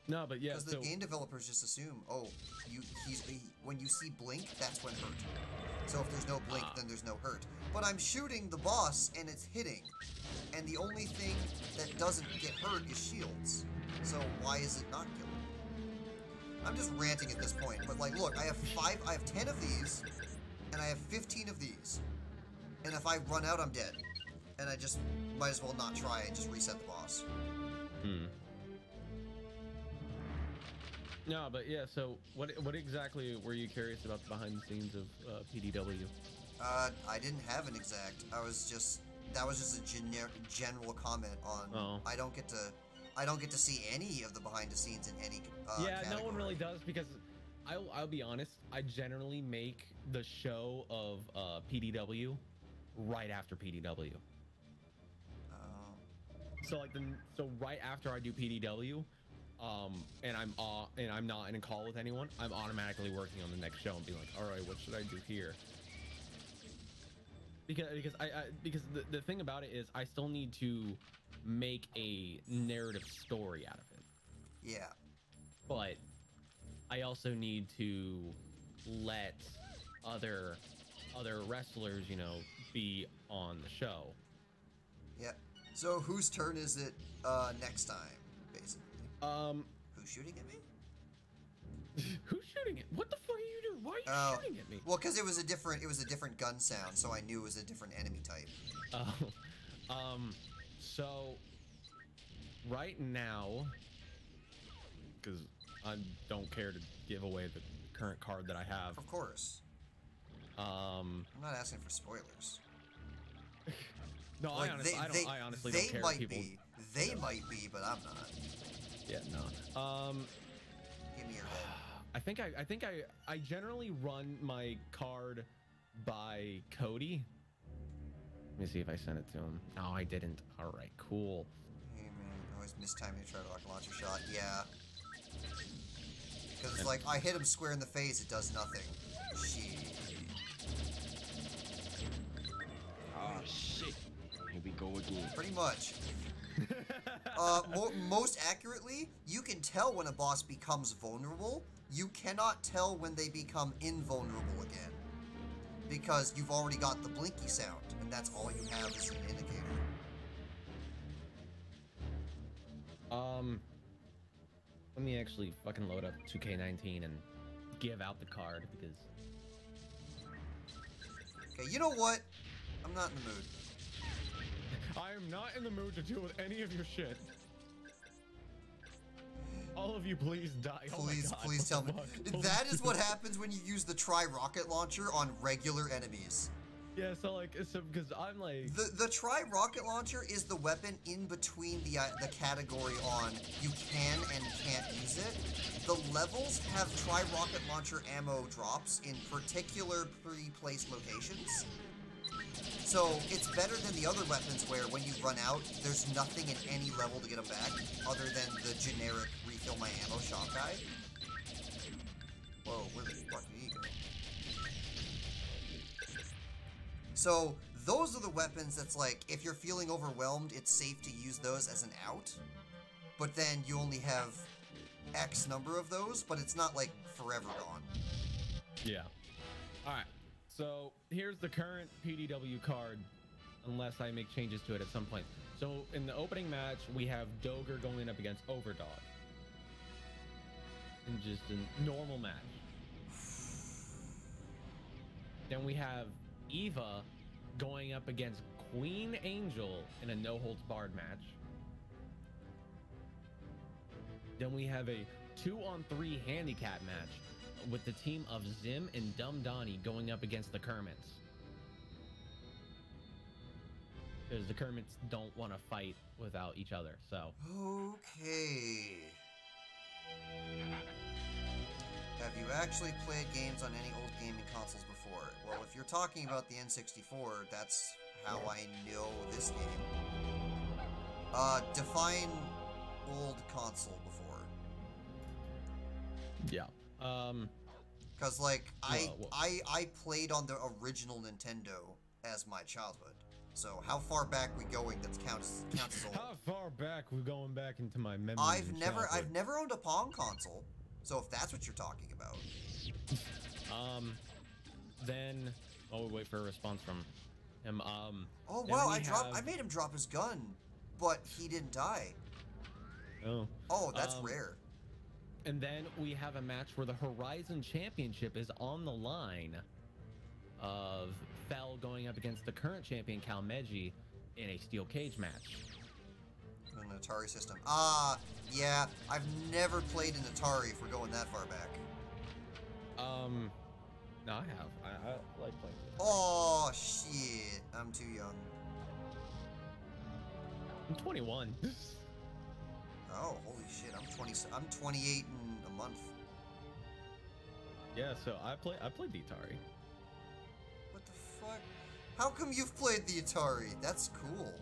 No, but yeah. Because the game developers just assume, oh, when you see blink, that's when hurt. So if there's no blink, then there's no hurt. But I'm shooting the boss and it's hitting, and the only thing that doesn't get hurt is shields. So why is it not killing? I'm just ranting at this point. But like, look, I have 10 of these, and I have 15 of these, and if I run out, I'm dead. And I just might as well not try and just reset the boss. No, but yeah. So what exactly were you curious about the behind the scenes of PDW? I didn't have an exact. That was just a general comment on. Oh. I don't get to see any of the behind the scenes in any. Yeah, category. no one really does, because I'll be honest. I generally make the show of PDW right after PDW. So so right after I do PDW, and I'm not in a call with anyone, I'm automatically working on the next show and being like, all right, what should I do here? Because the thing about it is, I still need to make a narrative story out of it. Yeah. But I also need to let other wrestlers, be on the show. Yeah. So whose turn is it next time, basically? Who's shooting at me? Who's shooting at? What the fuck are you doing? Why are you shooting at me? Well, because it was a different gun sound, so I knew it was a different enemy type. So right now, because I don't care to give away the current card that I have. Of course. I'm not asking for spoilers. No, like, I honestly don't care. They might be, but I'm not. Yeah, no. Give me your head. I think I generally run my card by Cody. Let me see if I sent it to him. No, I didn't. All right, cool. Hey man, always mistime me to try to launch a shot. Yeah. Because it's like I hit him square in the face, it does nothing. Shit. Oh shit. Here we go again. Pretty much. Most accurately, you can tell when a boss becomes vulnerable. You cannot tell when they become invulnerable again. Because you've already got the blinky sound, and that's all you have as an indicator. Let me actually fucking load up 2K19 and give out the card because... Okay, you know what? I'm not in the mood. I am not in the mood to deal with any of your shit. All of you, please die. Please, oh my God, please tell me. fuck? That is what happens when you use the tri-rocket launcher on regular enemies. Yeah, so like, because I'm like... The tri-rocket launcher is the weapon in between the category on you can and can't use it. The levels have tri-rocket launcher ammo drops in particular pre-placed locations. So it's better than the other weapons where when you run out, there's nothing in any level to get them back other than the generic refill my ammo shot guy. Whoa, where the fuck did he go? So those are the weapons that's like, if you're feeling overwhelmed, it's safe to use those as an out. But then you only have X number of those, but it's not like forever gone. Yeah. Alright. So here's the current PDW card, unless I make changes to it at some point. So in the opening match, we have Doger going up against Overdog. In just a normal match. Then we have Eva going up against Queen Angel in a no-holds-barred match. Then we have a 2-on-3 handicap match with the team of Zim and Dumb Donnie going up against the Kermits. Because the Kermits don't want to fight without each other, so... Okay. Have you actually played games on any old gaming consoles before? Well, if you're talking about the N64, that's how I know this game. Define old console before. Yeah. Cause like I played on the original Nintendo as my childhood. So how far back we going? That counts as old. How far back we going back into my memories? I've never owned a Pong console. So if that's what you're talking about. Then wait for a response from him. Oh wow, I made him drop his gun, but he didn't die. Oh. Oh, that's rare. And then we have a match where the Horizon Championship is on the line of Fell going up against the current champion Kalmeji in a steel cage match. An Atari system. Yeah, I've never played an Atari if we're going that far back. No, I have. I like playing it. Oh, shit. I'm too young. I'm 21. Oh, holy shit. I'm 28 in a month. Yeah, so I played the Atari. What the fuck? How come you've played the Atari? That's cool.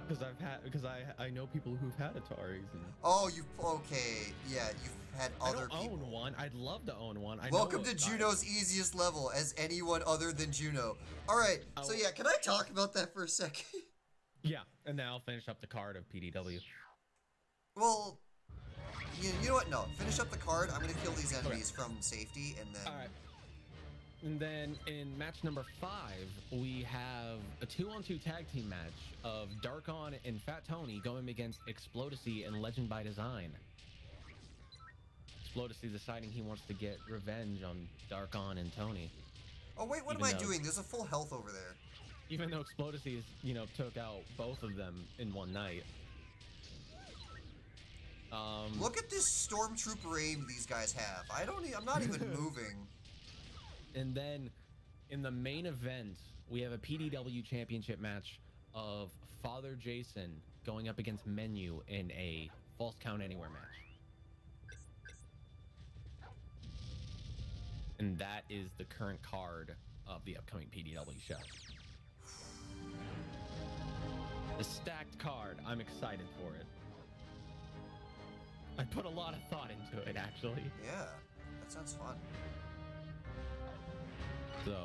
Because I know people who've had Ataris. And... Oh, okay. Yeah, you've had other people. I don't own one. I'd love to own one. Welcome to Juno's easiest level as anyone other than Juno. Alright, so yeah, can I talk about that for a second? Yeah, and then I'll finish up the card of PDW. Well, you know what? No, finish up the card. I'm gonna kill these enemies from safety, and then... Alright. And then in match number 5, we have a 2-on-2 tag team match of Darkon and Fat Tony going against Explodacy and Legend by Design. Explodacy deciding he wants to get revenge on Darkon and Tony. Oh wait, what am I doing? There's a full health over there. Even though Explodicies, you know, took out both of them in one night. Look at this stormtrooper aim these guys have. I'm not even moving. And then in the main event, we have a PDW championship match of Father Jason going up against Menu in a false count anywhere match. And that is the current card of the upcoming PDW show. The stacked card. I'm excited for it. I put a lot of thought into it, actually. Yeah, that sounds fun. So,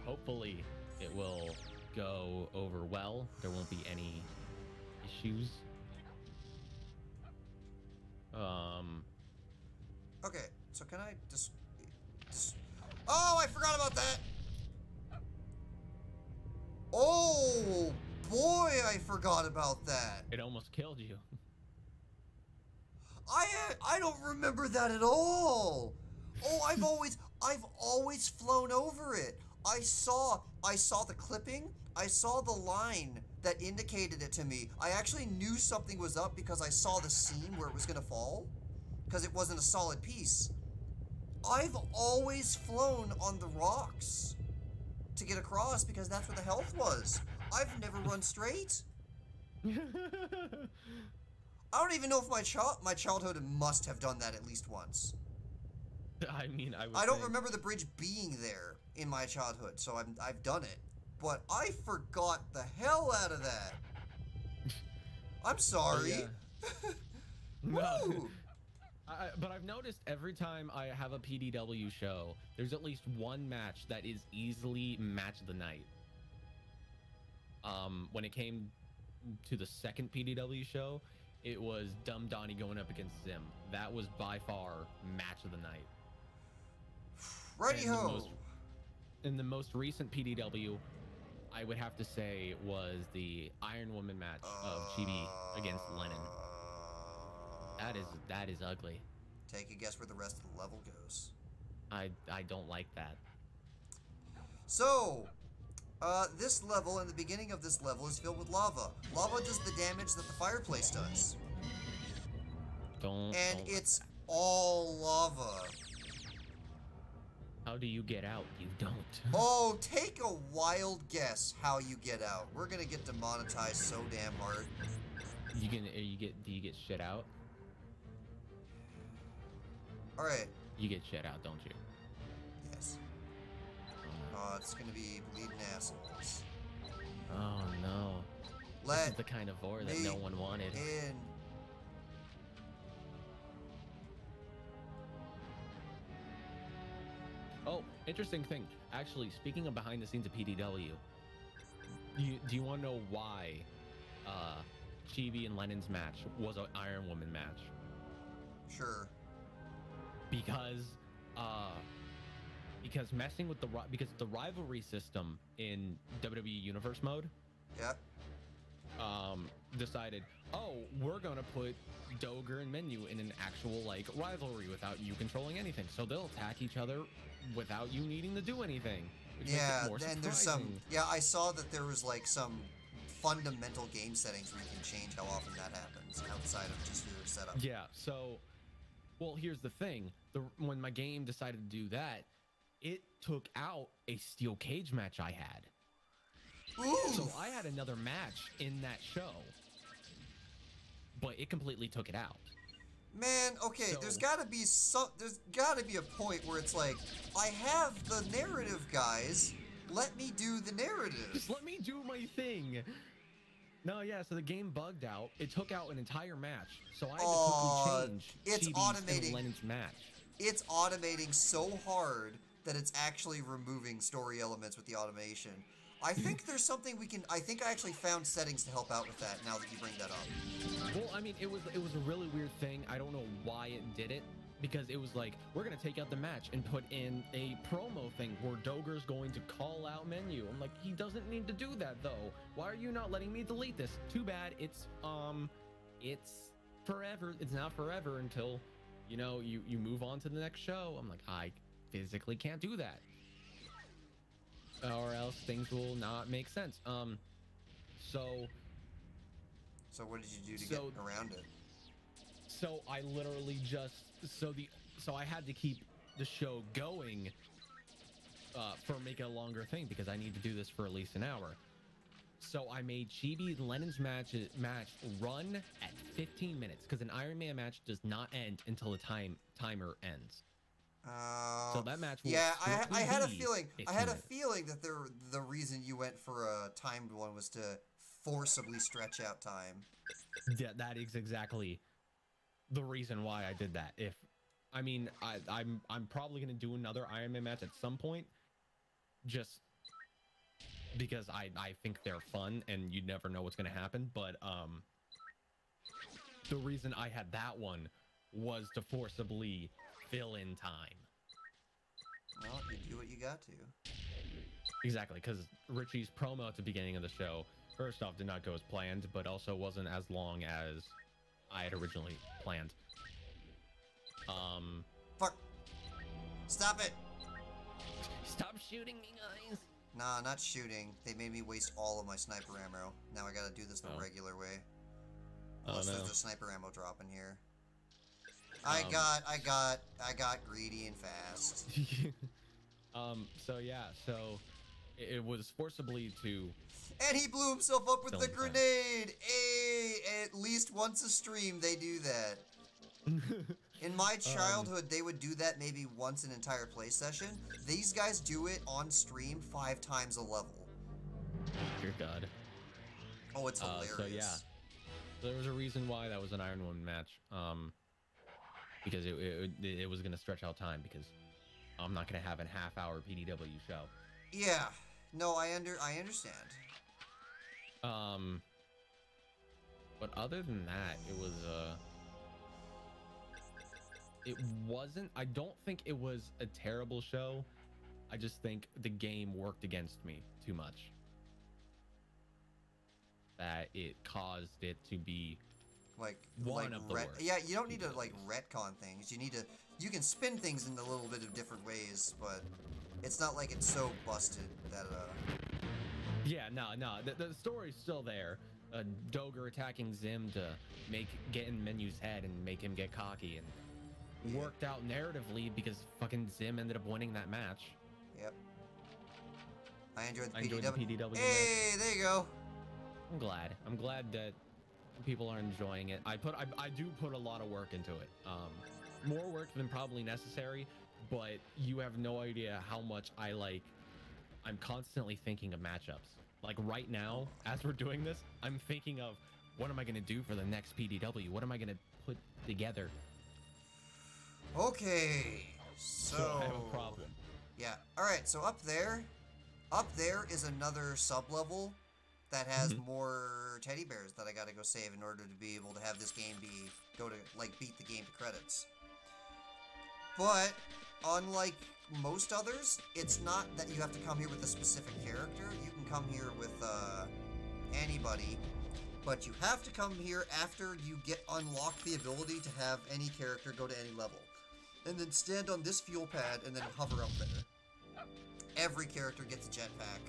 hopefully it will go over well. There won't be any issues. Okay, so can I just... Oh, I forgot about that! Oh, boy, I forgot about that. It almost killed you. I don't remember that at all. Oh, I've always flown over it. I saw the clipping. I saw the line that indicated it to me. I actually knew something was up because I saw the seam where it was gonna fall, because it wasn't a solid piece. I've always flown on the rocks to get across because that's where the health was. I've never run straight. I don't even know if my childhood must have done that at least once. I mean, I don't remember the bridge being there in my childhood, so I've done it. But I forgot the hell out of that. I'm sorry. Oh, yeah. No. But I've noticed every time I have a PDW show, there's at least one match that is easily match of the night. When it came to the second PDW show, it was Dumb Donnie going up against Zim. That was by far match of the night. Righty-ho! In the most recent PDW, I would have to say was the Iron Woman match of Chibi against Lennon. That is ugly. Take a guess where the rest of the level goes. I don't like that. So, this level and the beginning of this level is filled with lava. Lava does the damage that the fireplace does. Don't. It's all lava. How do you get out? You don't. Oh, take a wild guess how you get out. We're gonna get demonetized so damn hard. Do you get shit out? All right. You get shit out, don't you? Yes. Oh, it's gonna be bleeding assholes. Oh no. This is the kind of vor that no one wanted. In. Oh, interesting thing. Actually, speaking of behind the scenes of PDW, do you want to know why Chibi and Lennon's match was an Iron Woman match? Sure. Because messing with the rivalry system in WWE Universe mode. Yeah. Decided, oh, we're gonna put Doger and Menu in an actual like rivalry without you controlling anything, so they'll attack each other without you needing to do anything. Yeah, and there's some. Yeah, I saw that there was like some fundamental game settings where you can change how often that happens outside of just your setup. Yeah. So, well, here's the thing: when my game decided to do that, it took out a steel cage match I had. Ooh. So I had another match in that show, but it completely took it out. Man, okay, So- there's gotta be a point where it's like, I have the narrative, guys. Let me do the narrative. Just let me do my thing. No, yeah, so the game bugged out. It took out an entire match. So I had to quickly change it's Chibi's automating. and Lennon's match. It's automating so hard that it's actually removing story elements with the automation. I think there's something we can. I think I actually found settings to help out with that. Now that you bring that up. Well, I mean, it was a really weird thing. I don't know why it did it, because it was like, we're gonna take out the match and put in a promo thing where Doger's going to call out Menu. I'm like, he doesn't need to do that though. Why are you not letting me delete this? Too bad. It's forever. It's not forever until, you know, you move on to the next show. I'm like, I physically can't do that. or else things will not make sense. So what did you do to get around it? So I literally just so I had to keep the show going for making a longer thing because I need to do this for at least an hour. So I made Chibi Lennon's match run at 15 minutes because an Iron Man match does not end until the timer ends. So that match will I had a feeling. I had a minutes. feeling that the reason you went for a timed one was to forcibly stretch out time. Yeah, that is exactly the reason why I did that. I'm probably gonna do another Iron Man match at some point, just because I think they're fun and you never know what's gonna happen. But the reason I had that one was to forcibly fill in time. Well, you do what you got to. Exactly, because Richie's promo at the beginning of the show, first off, did not go as planned, but also wasn't as long as I had originally planned. Fuck! Stop it! Stop shooting me, guys! Nah, not shooting. They made me waste all of my sniper ammo. Now I gotta do this the regular way. Unless there's a sniper ammo drop in here. I got greedy and fast. So it was forcibly to... And he blew himself up with the grenade! Hey, at least once a stream they do that. In my childhood, they would do that maybe once an entire play session. These guys do it on stream 5 times a level. Dear God. Oh, it's hilarious. So yeah, there was a reason why that was an Iron Woman match. Because it was gonna stretch out time because I'm not gonna have a half-hour PDW show. Yeah, no, I understand. But other than that, I don't think it was a terrible show. I just think the game worked against me too much. That it caused it to be one of the worst. Yeah, you don't need to retcon things. You can spin things in a little bit of different ways, but it's not like it's so busted that Yeah, no, the story's still there. Doger attacking Zim to get in Menu's head and make him get cocky, and worked out narratively because fucking Zim ended up winning that match. Yep. I enjoyed the PDW. Hey, there you go. I'm glad that people are enjoying it. I do put a lot of work into it. More work than probably necessary, but you have no idea how much I'm constantly thinking of matchups. Like right now, as we're doing this, I'm thinking of what am I going to do for the next PDW? What am I going to put together? Okay, so I have a problem. Yeah. All right. So up there is another sub-level that has more teddy bears that I got to go save in order to be able to have this game beat the game to credits. But unlike most others, it's not that you have to come here with a specific character. You can come here with anybody, but you have to come here after you unlock the ability to have any character go to any level. And then stand on this fuel pad and then hover up there. Every character gets a jetpack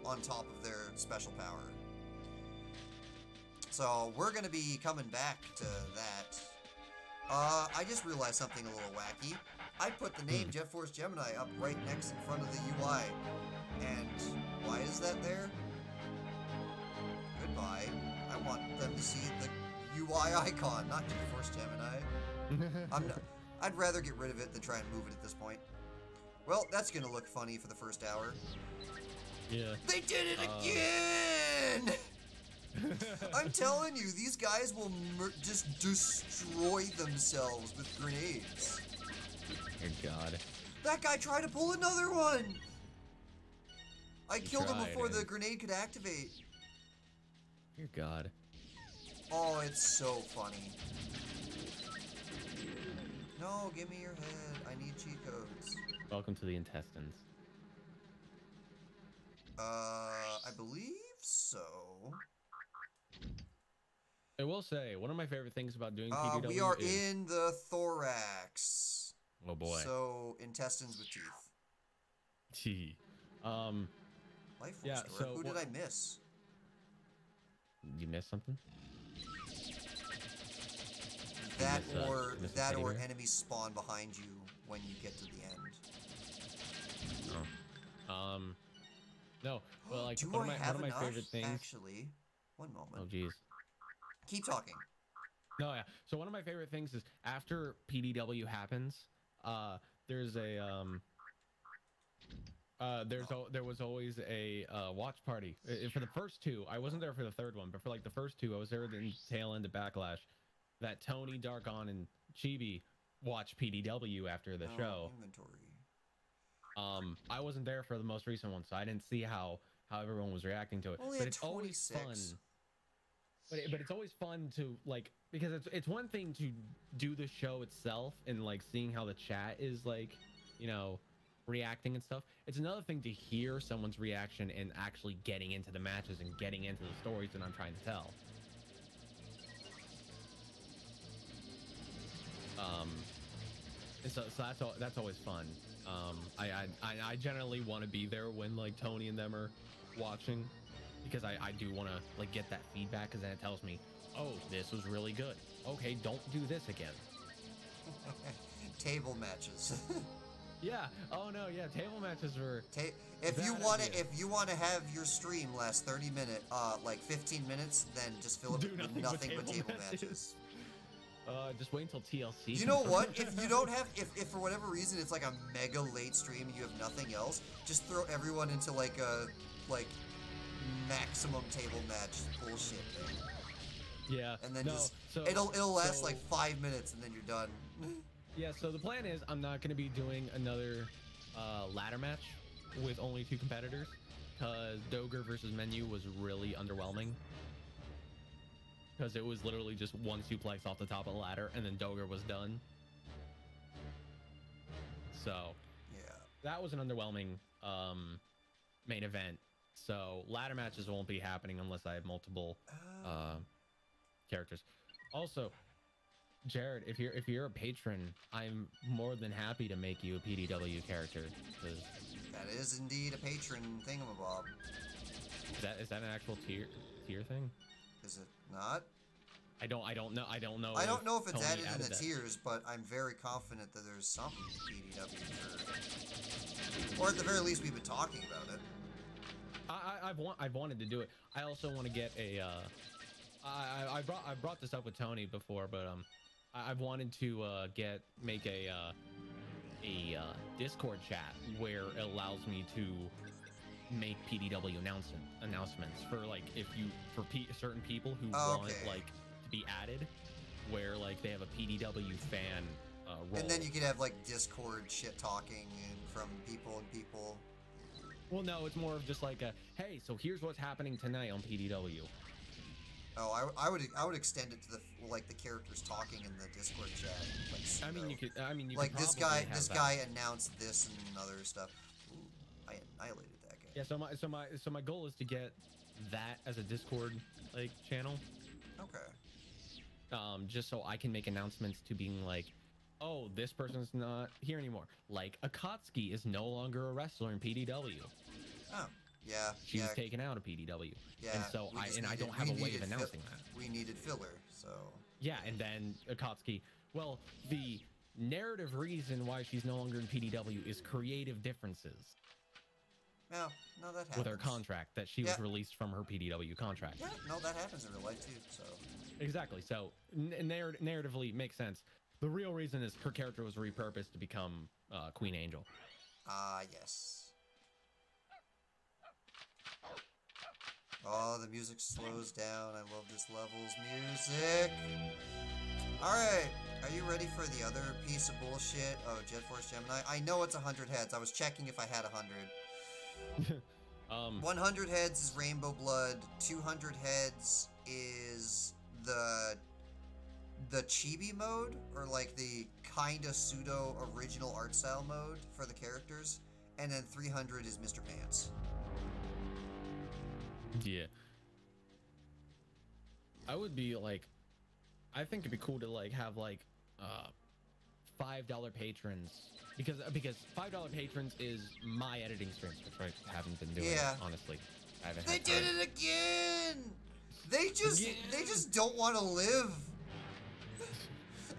on top of their special power. So we're going to be coming back to that. I just realized something a little wacky. I put the name Jet Force Gemini up right next in front of the UI. And why is that there? Goodbye. I want them to see the UI icon, not Jet Force Gemini. I'd rather get rid of it than try and move it at this point. Well, that's gonna look funny for the first hour. Yeah. They did it again! I'm telling you, these guys will just destroy themselves with grenades. Dear God. That guy tried to pull another one! I killed him before the grenade could activate. Dear God. Oh, it's so funny. No, give me your head. I need cheat codes. Welcome to the intestines. I believe so. I will say, one of my favorite things about doing PDW we are in the thorax. Oh boy. So, intestines with teeth. One Life Yeah, restore. so Who did what- I miss? You missed something? That miss, or you miss a that teddy or bear? enemies spawn behind you when you get to the end. Oh. No. Well, like Do one I of have my enough? favorite things. Actually, one moment. Oh, geez. Keep talking. No, yeah. So one of my favorite things is after PDW happens, there's a there was always a watch party for the first two. I wasn't there for the third one, but for like the first two, I was there in the tail end of Backlash. That Tony, Dargon, and Chibi watched PDW after the show. Inventory. I wasn't there for the most recent one, so I didn't see how everyone was reacting to it. Only but at it's always fun. 26. But it's always fun to like, because it's one thing to do the show itself and like seeing how the chat is like, you know, reacting and stuff. It's another thing to hear someone's reaction and actually getting into the matches and getting into the stories that I'm trying to tell. And so that's always fun. I generally want to be there when like Tony and them are watching, because I do want to like get that feedback, because then it tells me, oh, this was really good. Okay, don't do this again. Table matches. Yeah. Oh no. Yeah. Table matches were. If you bad want to, idea. if you want to have your stream last 30 minutes, like 15 minutes, then just fill it Do with nothing nothing but but table table matches. matches. Just wait until TLC. You know what? If you don't have, if for whatever reason it's like a mega late stream and you have nothing else, just throw everyone into like a maximum table match bullshit thing. Yeah. And then no, just so, it'll last so- like 5 minutes and then you're done. Yeah. So the plan is I'm not going to be doing another ladder match with only 2 competitors, because Doger versus Menu was really underwhelming. Because it was literally just one suplex off the top of the ladder, and then Doger was done. So Yeah. that was an underwhelming main event. So ladder matches won't be happening unless I have multiple characters. Also, Jared, if you're a patron, I'm more than happy to make you a PDW character. Because That is indeed a patron thingamabob. is that an actual tier thing? Is it not? I don't know. I don't know. I don't know if it's Tony added in the that. tiers, but I'm very confident that there's some PDW for, or at the very least, we've been talking about it. I've wanted to do it. I also want to get a. I brought this up with Tony before, but I've wanted to make a Discord chat where it allows me to make PDW announcements for like certain people who want like to be added, where like they have a PDW fan role. And then you could have like Discord shit talking and from people and people. Well, no, it's more of just like a, hey, so here's what's happening tonight on PDW. Oh, I would extend it to the like the characters talking in the Discord chat. Like, you could like this guy announced this and other stuff. Ooh, I annihilated that guy. Yeah, so my goal is to get that as a Discord like channel. Okay. Just so I can make announcements to being like, oh, this person's not here anymore. Like Akatsuki is no longer a wrestler in PDW. Oh, yeah. She was taken out of PDW. Yeah. And so I don't have a way of announcing that. We needed filler, so. Yeah, and then Akatsuki. Well, the narrative reason why she's no longer in PDW is creative differences. No, that happens. With her contract, that she was released from her PDW contract. Yeah, no, that happens in real life too. So. Exactly. So narratively makes sense. The real reason is her character was repurposed to become Queen Angel. Ah, yes. Oh, the music slows down. I love this level's music. Alright, are you ready for the other piece of bullshit of Jet Force Gemini? I know it's 100 heads. I was checking if I had 100. 100 heads is Rainbow Blood. 200 heads is the chibi mode, or like the kinda pseudo original art style mode for the characters. And then 300 is Mr. Pants. Yeah. I would be like, I think it'd be cool to like have like $5 patrons, because $5 patrons is my editing streams, which I haven't been doing. Yeah. Honestly, I haven't. They did it again. They just don't want to live.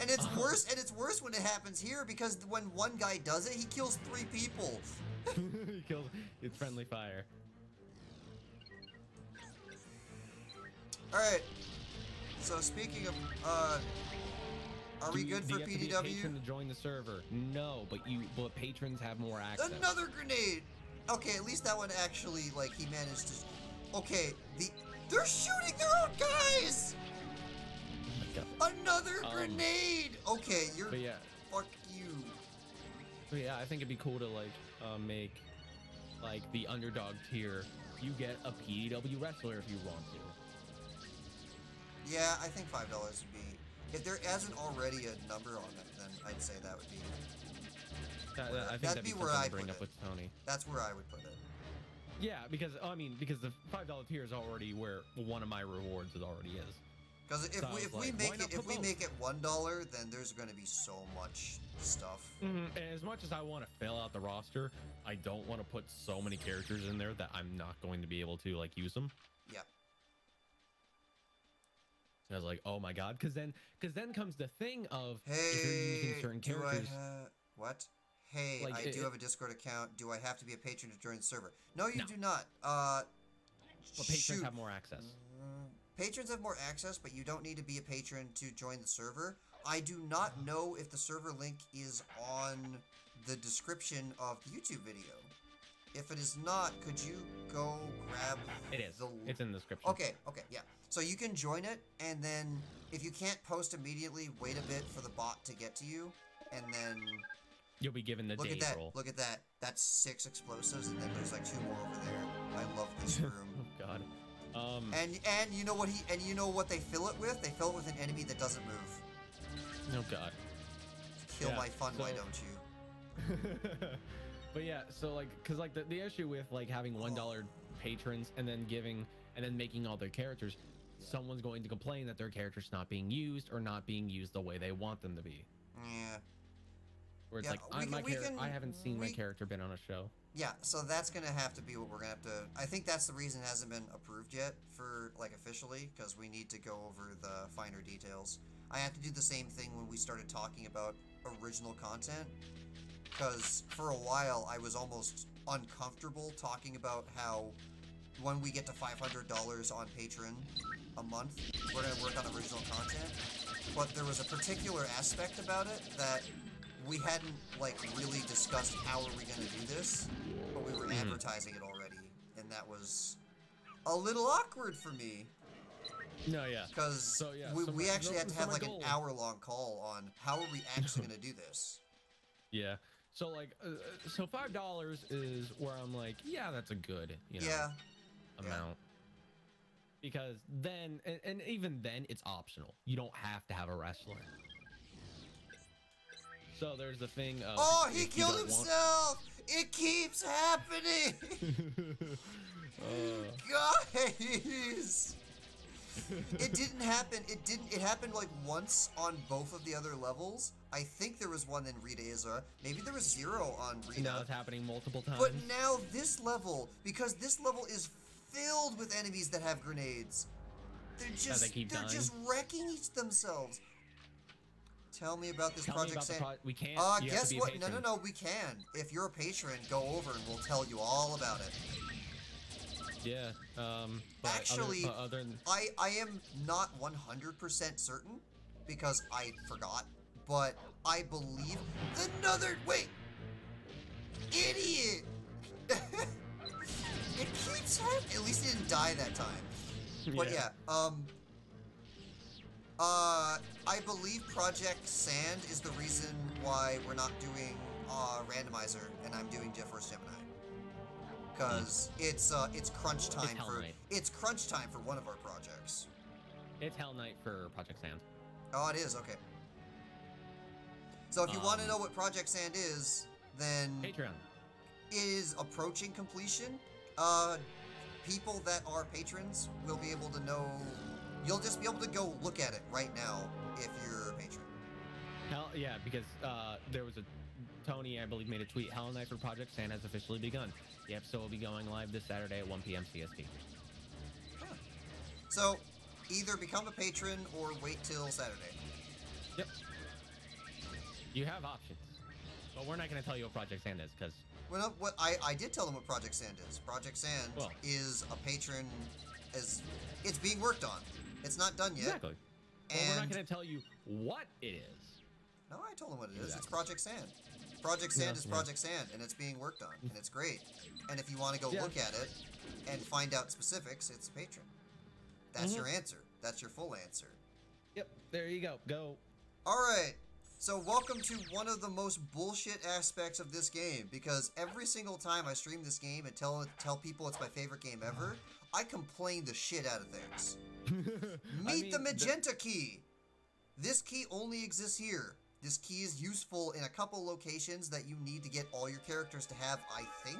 And it's worse. And it's worse when it happens here, because when one guy does it, he kills 3 people. He kills. It's friendly fire. All right. So speaking of, are we good for Do you have to be a PDW? patron to join the server? No, but patrons have more access. Another grenade. Okay, at least that one actually, like, he managed to. Okay, they're shooting their own guys. Another grenade. Okay, you're. But yeah. Fuck you. But yeah, I think it'd be cool to like make like the underdog tier. You get a PDW wrestler if you want to. Yeah, I think $5 would be. If there isn't already a number on it, then I'd say that would be. I think that'd be where something I to bring put up it. with Tony. That's where I would put it. Yeah, because because the $5 tier is already where one of my rewards already is. Because if we make it $1, then there's going to be so much stuff. And as much as I want to fill out the roster, I don't want to put so many characters in there that I'm not going to be able to like use them. Yeah. So I was like, oh my god, because then comes the thing of hey, if you're using certain characters. What? Hey, like, I do have a Discord account. Do I have to be a patron to join the server? No, you do not. But patrons have more access. Patrons have more access, but you don't need to be a patron to join the server. I do not know if the server link is on the description of the YouTube video. If it is not, could you go grab It is. It's in the description. Okay, yeah. So you can join it, and then if you can't post immediately, wait a bit for the bot to get to you, and then you'll be given the days roll. Look at that. That's 6 explosives, and then there's like 2 more over there. I love this room. Oh god. And you know what they fill it with? They fill it with an enemy that doesn't move. Oh god. Kill my fun, why don't you? But yeah, so like, cause like the issue with like having $1 patrons and then making all their characters, someone's going to complain that their character's not being used or not being used the way they want them to be. Yeah. Where it's I haven't seen my character been on a show. Yeah, so that's gonna have to be what we're gonna have to. I think that's the reason it hasn't been approved yet for like officially, because we need to go over the finer details. I have to do the same thing when we started talking about original content, because for a while I was almost uncomfortable talking about how when we get to $500 on Patreon a month, we're gonna work on original content. But there was a particular aspect about it that we hadn't like really discussed how are we gonna do this, but we were advertising it already, and that was a little awkward for me. No, yeah. Because we actually had to have like an hour-long call on how are we actually gonna do this. Yeah. So like, so $5 is where I'm like, yeah, that's a good, amount. Because then, and even then, it's optional. You don't have to have a wrestler. So there's the thing of... Oh, he killed himself! It keeps happening! Guys! It didn't happen. It happened like once on both of the other levels. I think there was one in Rita Izra. Maybe there was 0 on Rita. Now it's happening multiple times. But now this level, because this level is filled with enemies that have grenades. They're just wrecking themselves. Tell me about this Project Sand. We can't. Guess what? No, we can. If you're a patron, go over and we'll tell you all about it. Yeah. Actually, I am not 100% certain because I forgot, but I believe wait, idiot. It keeps happening. At least it didn't die that time. But yeah, I believe Project Sand is the reason why we're not doing randomizer and I'm doing GeForce Gemini. Because it's crunch time it's crunch time for one of our projects. It's Hell Knight for Project Sand. Oh, it is? Okay. So if you want to know what Project Sand is, then Patreon is approaching completion. People that are patrons will be able to know. You'll just be able to go look at it right now if you're a patron. Hell yeah, because there was a Tony, I believe, made a tweet. Hell Night for Project Sand has officially begun. The episode will be going live this Saturday at 1 p.m. CST. Huh. So, either become a patron or wait till Saturday. Yep. You have options, but we're not going to tell you what Project Sand is because. Well, no, what I did tell them what Project Sand is. Project Sand is a patron, as it's being worked on. It's not done yet. Exactly. Well, we're not going to tell you what it is. No, I told them what it is. It's Project Sand. Project Sand is Project Sand, and it's being worked on, and it's great. And if you want to go look at it and find out specifics, it's a patron. That's your answer. That's your full answer. Yep, there you go. Go. All right. So welcome to one of the most bullshit aspects of this game, because every single time I stream this game and tell people it's my favorite game ever, I complain the shit out of things. Meet the magenta key. This key only exists here. This key is useful in a couple locations that you need to get all your characters to have, I think.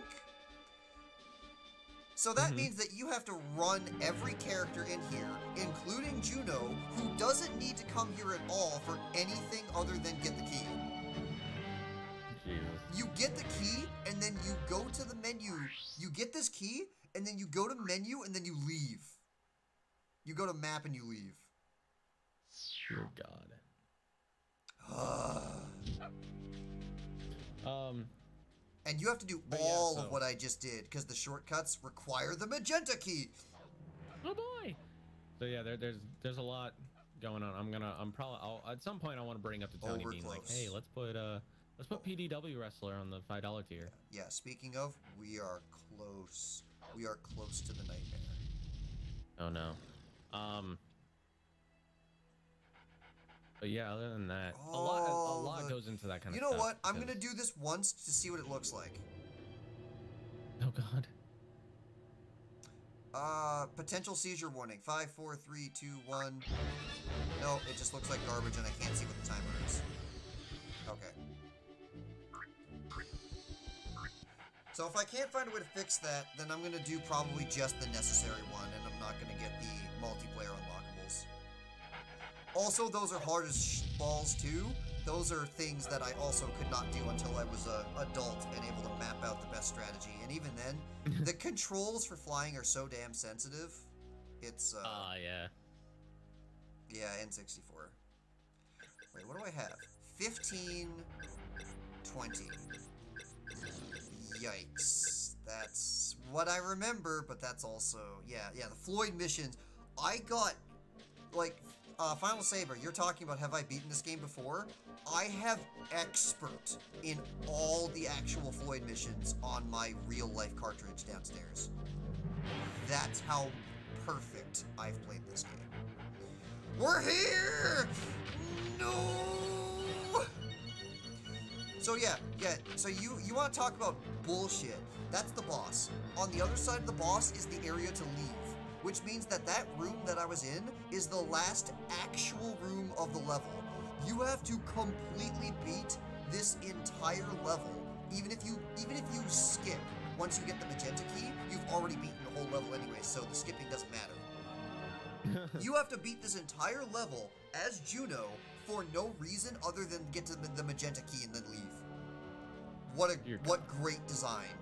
So that means that you have to run every character in here, including Juno, who doesn't need to come here at all for anything other than get the key. Jesus. You get the key, and then you go to the menu. You get this key, and then you go to menu, and then you leave. You go to map, and you leave. Dear God. And you have to do all of what I just did, because the shortcuts require the magenta key. Oh boy. So yeah, there's a lot going on. I'll at some point I want to bring up to Tony being like, hey, let's put PDW wrestler on the $5 tier. Yeah, speaking of, we are close. We are close to the nightmare. Oh no. But yeah, other than that, a lot goes into that kind of stuff. You know what? I'm gonna do this once to see what it looks like. Oh God. Potential seizure warning. 5, 4, 3, 2, 1. No, it just looks like garbage and I can't see what the timer is. Okay. So if I can't find a way to fix that, then I'm gonna do probably just the necessary one, and I'm not gonna get the multiplayer unlockables. Also, those are hard as balls too. Those are things that I also could not do until I was an adult and able to map out the best strategy. And even then, the controls for flying are so damn sensitive. It's yeah. Yeah, N64. Wait, what do I have? 15, 20. Yikes. That's what I remember, but that's also, yeah, the Floyd missions. I got, like, Final Saber, you're talking about have I beaten this game before? I have expert in all the actual Floyd missions on my real-life cartridge downstairs. That's how perfect I've played this game. We're here! No! So yeah, so you want to talk about bullshit. That's the boss. On the other side of the boss is the area to leave, which means that that room that I was in is the last actual room of the level. You have to completely beat this entire level. Even if you skip, once you get the magenta key, you've already beaten the whole level anyway, so the skipping doesn't matter. You have to beat this entire level as Juno for no reason other than get to the magenta key and then leave. What great design.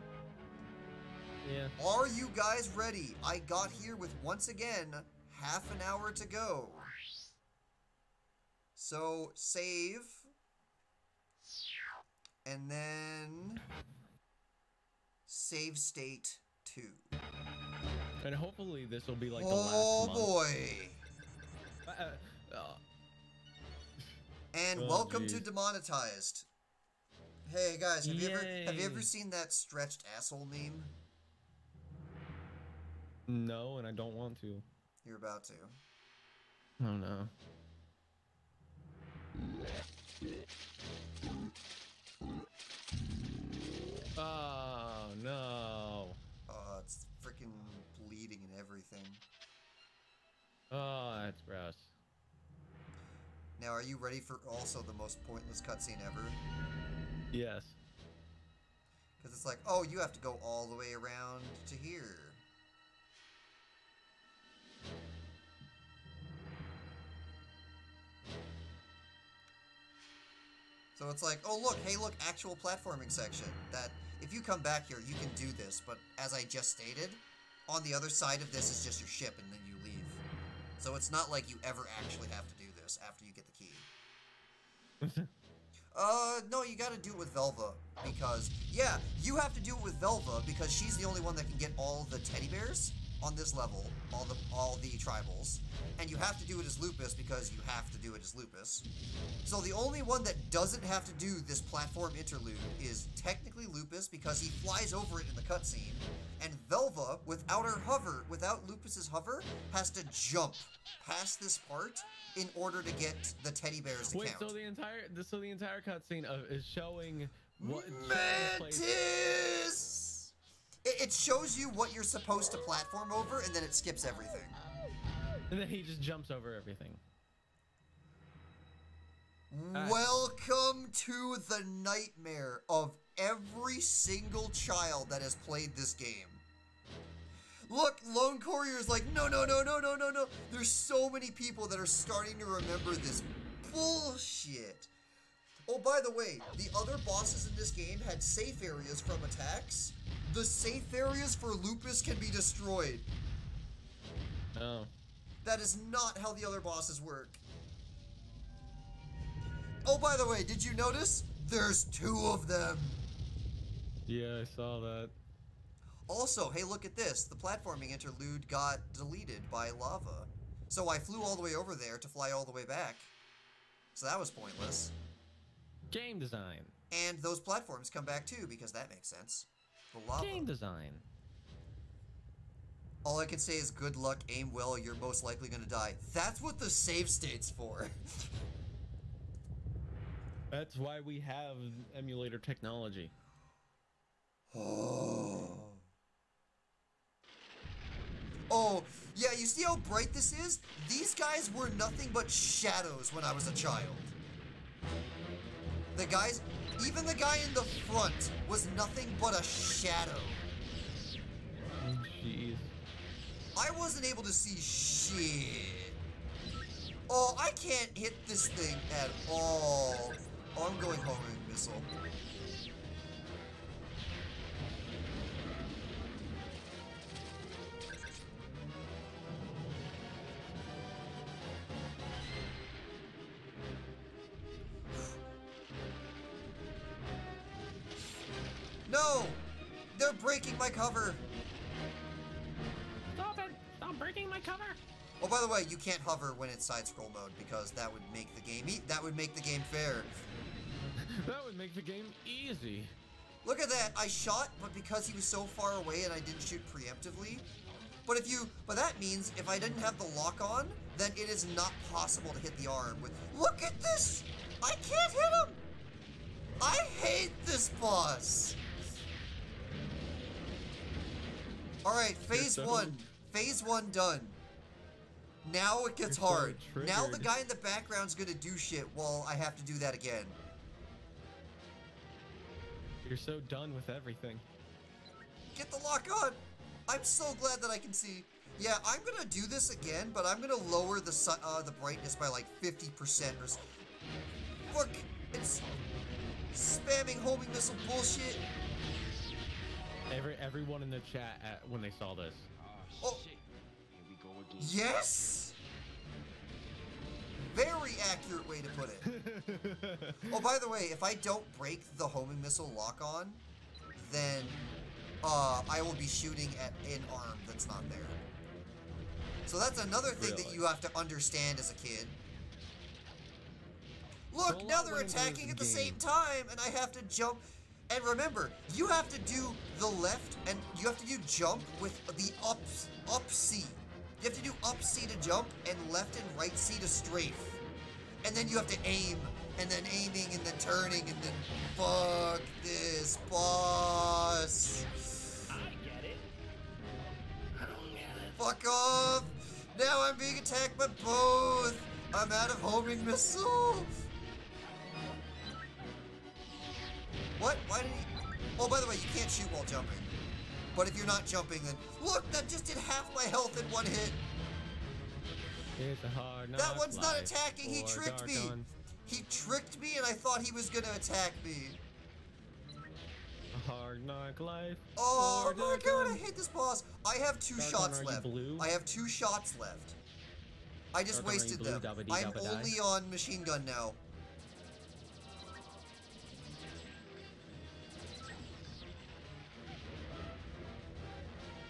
Yeah. Are you guys ready? I got here with, once again, half an hour to go. So, save. And then save state 2. And hopefully this will be like the last month. Oh boy. And welcome to Demonetized. Hey guys, have you ever seen that stretched asshole meme? No, and I don't want to. You're about to. Oh no. Oh no. Oh, it's freaking bleeding and everything. Oh, that's gross. Now, are you ready for also the most pointless cutscene ever? Yes. Because it's like, oh, you have to go all the way around to here. So it's like, oh look, hey look, actual platforming section. That if you come back here, you can do this. But as I just stated, on the other side of this is just your ship, and then you leave. So it's not like you ever actually have to do this after you get the key. No, you gotta do it with Velva, because, yeah, you have to do it with Velva, because she's the only one that can get all the teddy bears on this level, all the tribals, and you have to do it as Lupus, because you have to do it as Lupus. So the only one that doesn't have to do this platform interlude is technically Lupus, because he flies over it in the cutscene, and Velva, without Lupus's hover, has to jump past this part in order to get the teddy bears to count. So the entire cutscene is showing what Mantis! It shows you what you're supposed to platform over, and then it skips everything. And then he just jumps over everything. Welcome to the nightmare of every single child that has played this game. Look, Lone Courier's like, no. There's so many people that are starting to remember this bullshit. Oh, by the way, the other bosses in this game had safe areas from attacks. The safe areas for Lupus can be destroyed. Oh. That is not how the other bosses work. Oh, by the way, did you notice? There's 2 of them. Yeah, I saw that. Also, hey, look at this. The platforming interlude got deleted by lava. So I flew all the way over there to fly all the way back. So that was pointless. Game design. And those platforms come back too, because that makes sense. The lava. Game design. All I can say is good luck, aim well, you're most likely gonna die. That's what the save state's for. That's why we have emulator technology. Oh, yeah, you see how bright this is? These guys were nothing but shadows when I was a child. The guys, even the guy in the front was nothing but a shadow. Jeez. I wasn't able to see shit. Oh, I can't hit this thing at all. Oh, I'm going homing missile. No! They're breaking my cover! Stop it! Stop breaking my cover! Oh, by the way, you can't hover when it's side scroll mode because that would make the game fair. That would make the game easy. Look at that! I shot, but because he was so far away and I didn't shoot preemptively. But that means if I didn't have the lock on, then it is not possible to hit the arm with. Look at this! I can't hit him! I hate this boss! Alright, phase one. Phase 1 done. Now it gets hard. Now the guy in the background's gonna do shit while I have to do that again. You're so done with everything. Get the lock on! I'm so glad that I can see. Yeah, I'm gonna do this again, but I'm gonna lower the brightness by like 50% or so. Look! It's spamming homing missile bullshit. Everyone in the chat when they saw this. Oh. Shit. Here we go again. Yes! Very accurate way to put it. Oh, by the way, if I don't break the homing missile lock-on, then I will be shooting at an arm that's not there. So that's another thing that you have to understand as a kid. Look, So now they're attacking at the same time, and I have to jump. And remember, you have to do the left, and you have to do jump with the up C. You have to do up C to jump, and left and right C to strafe. And then you have to aim, and then aiming, and then turning, and then fuck this boss. I get it. I don't get it. Fuck off! Now I'm being attacked by both! I'm out of homing missile! What? Why did he... Oh, by the way, you can't shoot while jumping. But if you're not jumping, then... Look, that just did half my health in one hit! It's a hard That one's not attacking, he tricked me! He tricked me and I thought he was gonna attack me. A hard knock life. Oh my god, I hate this boss. I have 2 Dark shots One, are you left. blue? I have 2 shots left. I just Dark One, are you wasted blue? them. Dabba-dee, I'm dabba-die? only on machine gun now.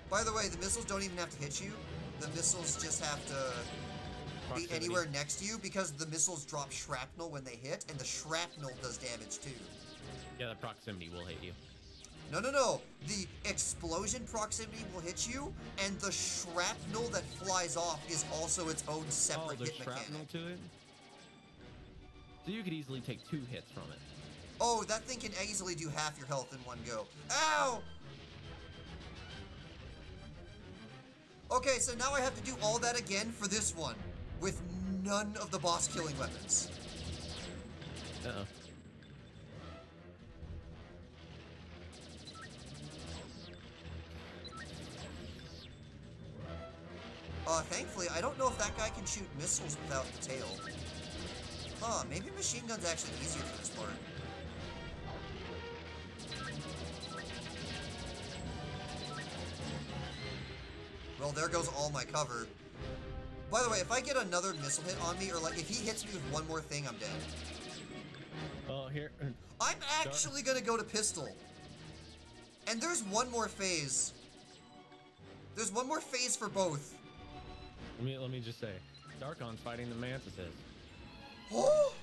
By the way, the missiles don't even have to hit you. The missiles just have to be Proximity. anywhere next to you because the missiles drop shrapnel when they hit, and the shrapnel does damage too. Yeah, the proximity will hit you. No, no, no. The explosion proximity will hit you, and the shrapnel that flies off is also its own separate there's hit shrapnel mechanic. to it? So you could easily take 2 hits from it. Oh, that thing can easily do half your health in one go. Ow! Okay, so now I have to do all that again for this one, with none of the boss killing weapons. Uh-oh. Thankfully, I don't know if that guy can shoot missiles without the tail. Huh, maybe machine gun's actually easier for this part. Well, there goes all my cover. By the way, if I get another missile hit on me, or like if he hits me with one more thing, I'm dead. Oh, here. I'm actually gonna go to pistol. And there's one more phase. There's one more phase for both. Let me just say, Darkon's fighting the mantises. Oh!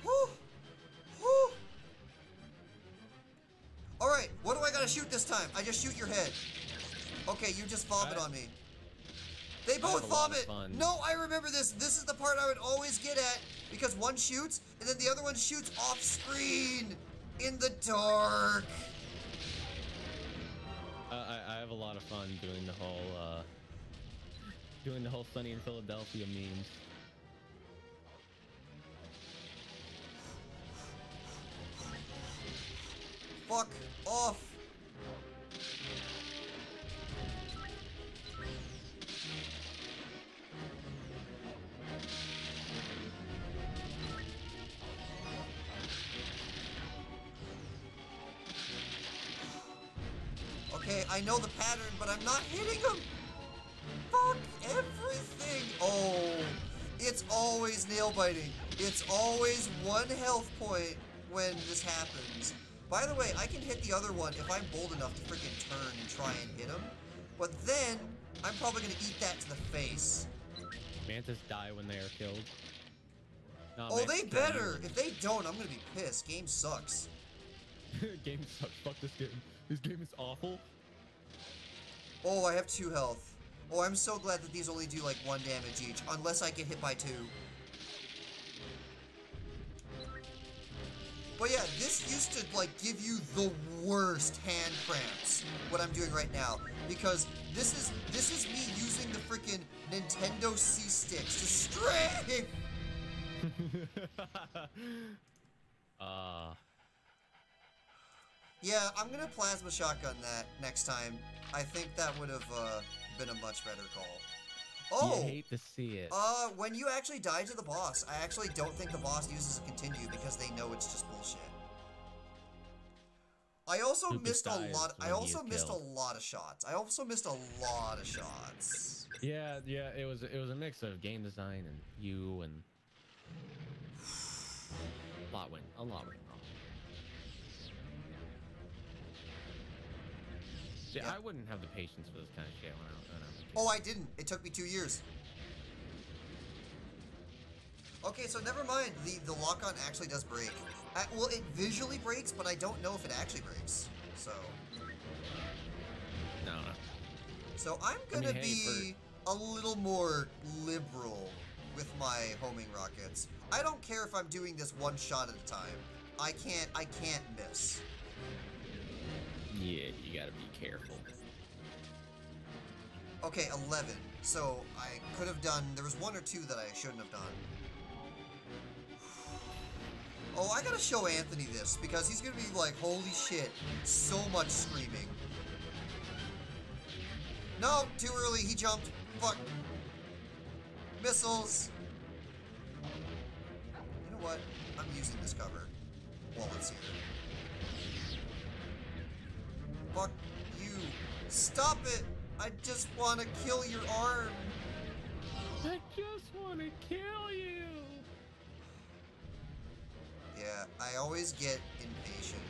Oh! Oh! Alright, what do I gotta shoot this time? I just shoot your head. Okay, you just vomit on me. They both vomit! No, I remember this. This is the part I would always get at. Because one shoots, and then the other one shoots off screen. In the dark. I have a lot of fun doing the whole Sunny in Philadelphia memes. Fuck off. Okay, I know the pattern, but I'm not hitting him. Fuck everything. Oh, it's always nail biting. It's always 1 health point when this happens. By the way, I can hit the other one if I'm bold enough to freaking turn and try and hit him. But then, I'm probably going to eat that to the face. Mantis die when they are killed. No, Oh, Mantis they kill better. you. If they don't, I'm going to be pissed. Game sucks. Game sucks. Fuck this game. This game is awful. Oh, I have 2 health. Oh, I'm so glad that these only do like 1 damage each, unless I get hit by 2. But yeah, this used to like give you the worst hand cramps, what I'm doing right now. Because this is me using the freaking Nintendo C-Sticks to strafe! Yeah, I'm gonna plasma shotgun that next time. I think that would have been a much better call. Oh! You hate to see it. When you actually die to the boss, I actually don't think the boss uses a continue because they know it's just bullshit. I also missed a lot. I also missed a lot of shots. I also missed a lot of shots. Yeah, it was a mix of game design and you and a lot went wrong. See, Yeah. I wouldn't have the patience for this kind of shit when I was a kid. Oh, I didn't. It took me 2 years. Okay, so never mind. The lock-on actually does break. Well, it visually breaks, but I don't know if it actually breaks. So. No. So I'm gonna be a little more liberal with my homing rockets. I don't care if I'm doing this 1 shot at a time. I can't miss. Yeah, you gotta be careful. Okay, 11. So I could have done. There was 1 or 2 that I shouldn't have done. Oh, I gotta show Anthony this because he's gonna be like, holy shit, so much screaming. No, too early. He jumped. Fuck. Missiles. You know what? I'm using this cover while it's here. Fuck you. Stop it! I just want to kill your arm. I just want to kill you. Yeah, I always get impatient.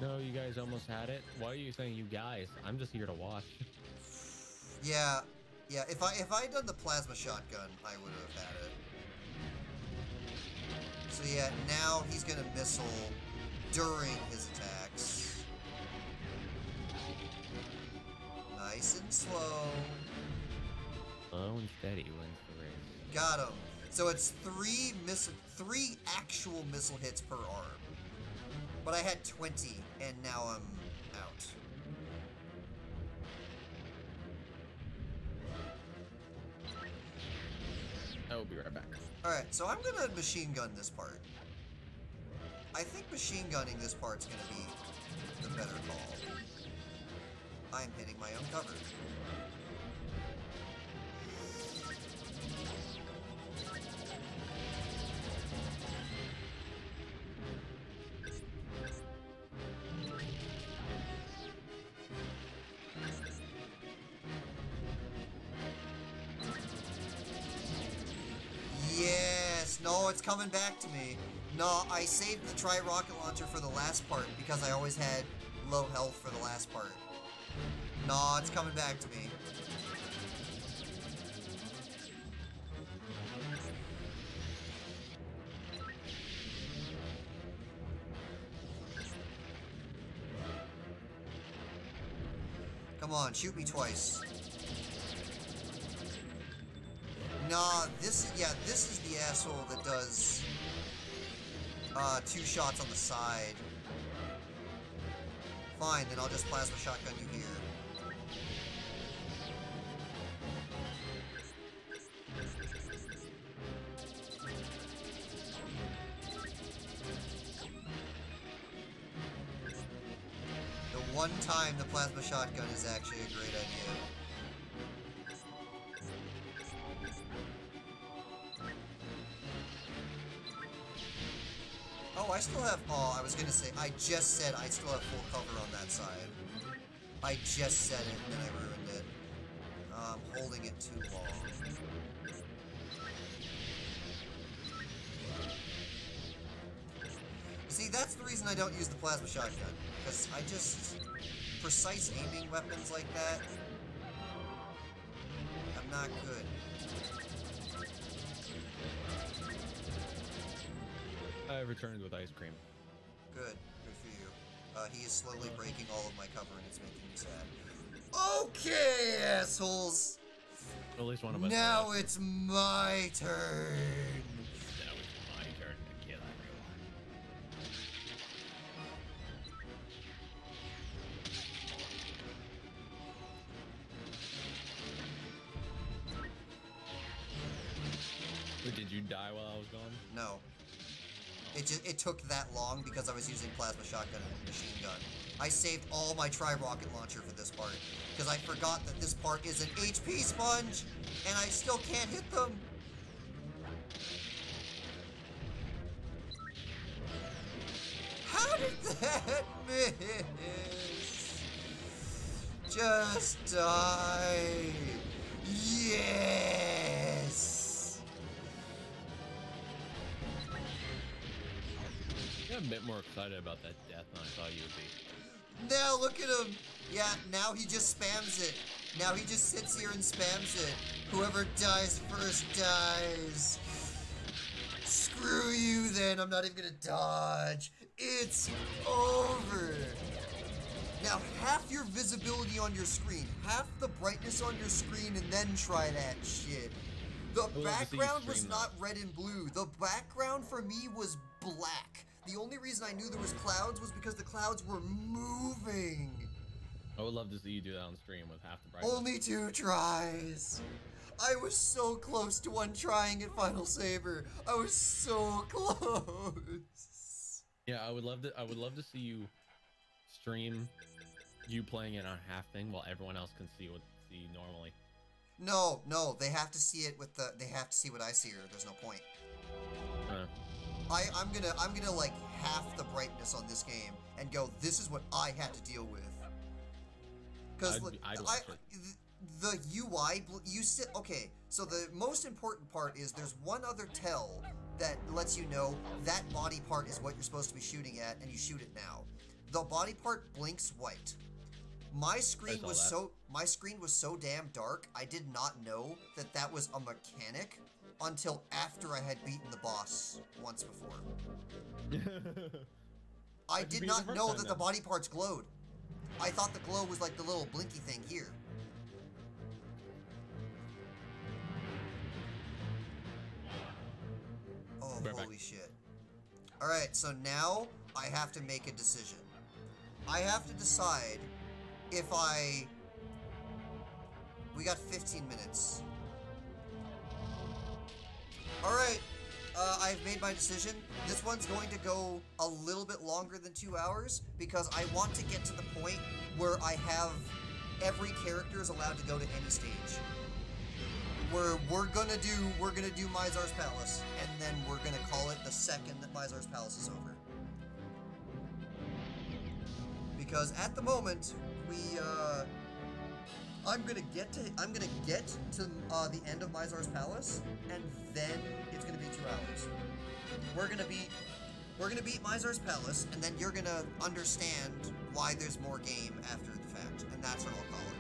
No, you guys almost had it. Why are you saying you guys? I'm just here to watch. Yeah, yeah. If I done the plasma shotgun, I would have had it. So yeah, now he's gonna missile during his attacks. Nice and slow. Slow and steady wins the race. Got him. So it's three actual missile hits per arm. But I had 20, and now I'm out. I will be right back. Alright, so I'm gonna machine gun this part. I think machine gunning this part's gonna be the better call. I'm hitting my own cover. Yes! No, it's coming back to me. No, I saved the tri-rocket launcher for the last part because I always had low health for the last part. No, it's coming back to me. Come on, shoot me twice. Nah, this is the asshole that does 2 shots on the side. Fine, then I'll just plasma shotgun you here. The one time the plasma shotgun is actually a great idea. Oh, I still have... Oh, I was gonna say... I just said I still have full cover on that side. I just said it, and then I ruined it. I'm holding it too long. See, that's the reason I don't use the plasma shotgun. Because I just... Precise aiming weapons like that... I'm not good. I returned with ice cream. Good. Good for you. He is slowly breaking all of my cover and it's making me sad. Okay, assholes! At least one of us. Now it's my turn! Now it's my turn to kill everyone. Wait, did you die while I was gone? No. It took that long because I was using plasma shotgun and machine gun. I saved all my tri-rocket launcher for this part because I forgot that this part is an HP sponge and I still can't hit them. How did that miss? Just die. Yes. I'm a bit more excited about that death than I thought you would be. Now look at him. Yeah, now he just spams it. Now he just sits here and spams it. Whoever dies first dies. Screw you then. I'm not even gonna dodge. It's over. Now half your visibility on your screen, half the brightness on your screen, and then try that shit. The background was not red and blue. The background for me was black. The only reason I knew there was clouds was because the clouds were moving. I would love to see you do that on stream with half the brightness. Only 2 tries. I was so close to trying at Final Saber. I was so close. Yeah, I would love to see you stream you playing it on half thing while everyone else can see normally. No, no, they have to see it with the. They have to see what I see, or there's no point. I'm gonna like half the brightness on this game and go. This is what I had to deal with. Because the UI, you sit. Okay, so the most important part is there's one other tell that lets you know that body part is what you're supposed to be shooting at, and you shoot it now. The body part blinks white. My screen was so damn dark, I did not know that that was a mechanic until after I had beaten the boss once before. I did not know that the body parts glowed. I thought the glow was like the little blinky thing here. Oh, holy shit. Alright, so now I have to make a decision. I have to decide if we got 15 minutes. Alright, I've made my decision. This one's going to go a little bit longer than 2 hours because I want to get to the point where I have every character is allowed to go to any stage. We're gonna do Mizar's Palace, and then we're gonna call it the second that Mizar's Palace is over. Because at the moment, I'm gonna get to the end of Mizar's Palace, and then it's gonna be 2 hours. We're gonna beat Mizar's Palace, and then you're gonna understand why there's more game after the fact, and that's what I'll call it.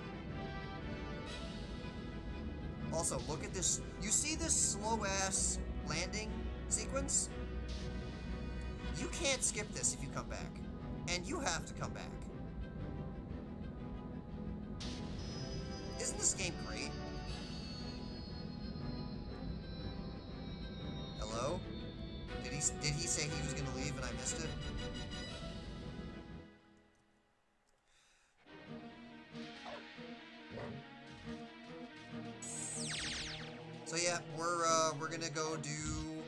Also, look at this. You see this slow-ass landing sequence? You can't skip this if you come back. And you have to come back. Isn't this game great? Hello? Did he say he was gonna leave and I missed it? So yeah, we're gonna go do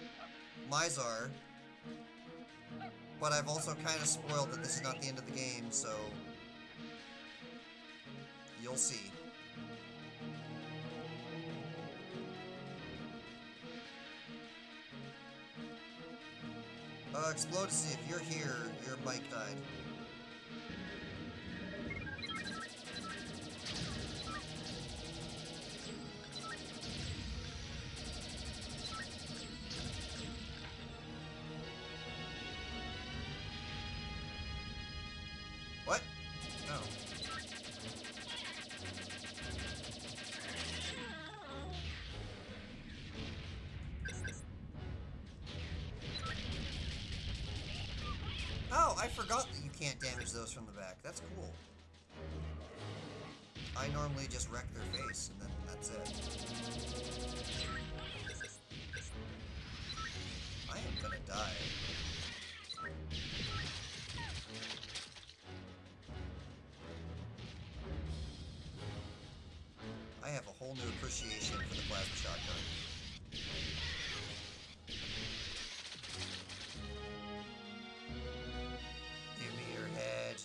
Mizar. But I've also kind of spoiled that this is not the end of the game, so you'll see. Explodacy, if you're here, your mic died. What? No. Oh, I forgot that you can't damage those from the back. That's cool. I normally just wreck their face, and then that's it. I am gonna die. I have a whole new appreciation for the plasma shotgun. Give me your head.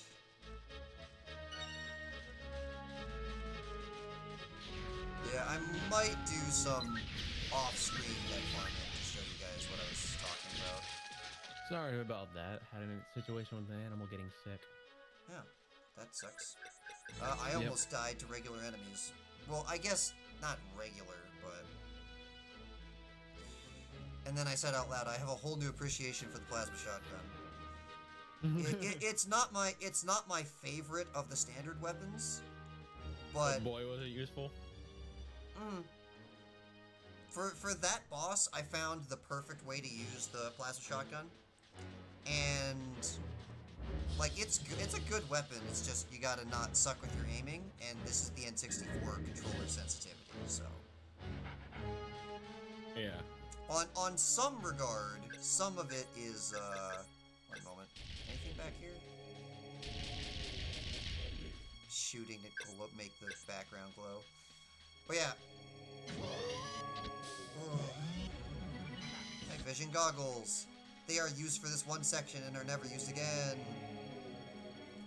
Yeah, I might do some off-screen dead farming to show you guys what I was talking about. Sorry about that. Had a situation with an animal getting sick. Yeah, that sucks. I almost died to regular enemies. Well, I guess not regular, but... And then I said out loud, I have a whole new appreciation for the plasma shotgun. It's not my favorite of the standard weapons, but... Oh boy, was it useful. For that boss, I found the perfect way to use the plasma shotgun. And... like, it's a good weapon, it's just you gotta not suck with your aiming, and this is the N64 controller sensitivity, so... Yeah. On some regard, some of it is, one moment. Anything back here? Shooting to make the background glow. But yeah. Night vision goggles. They are used for this one section and are never used again.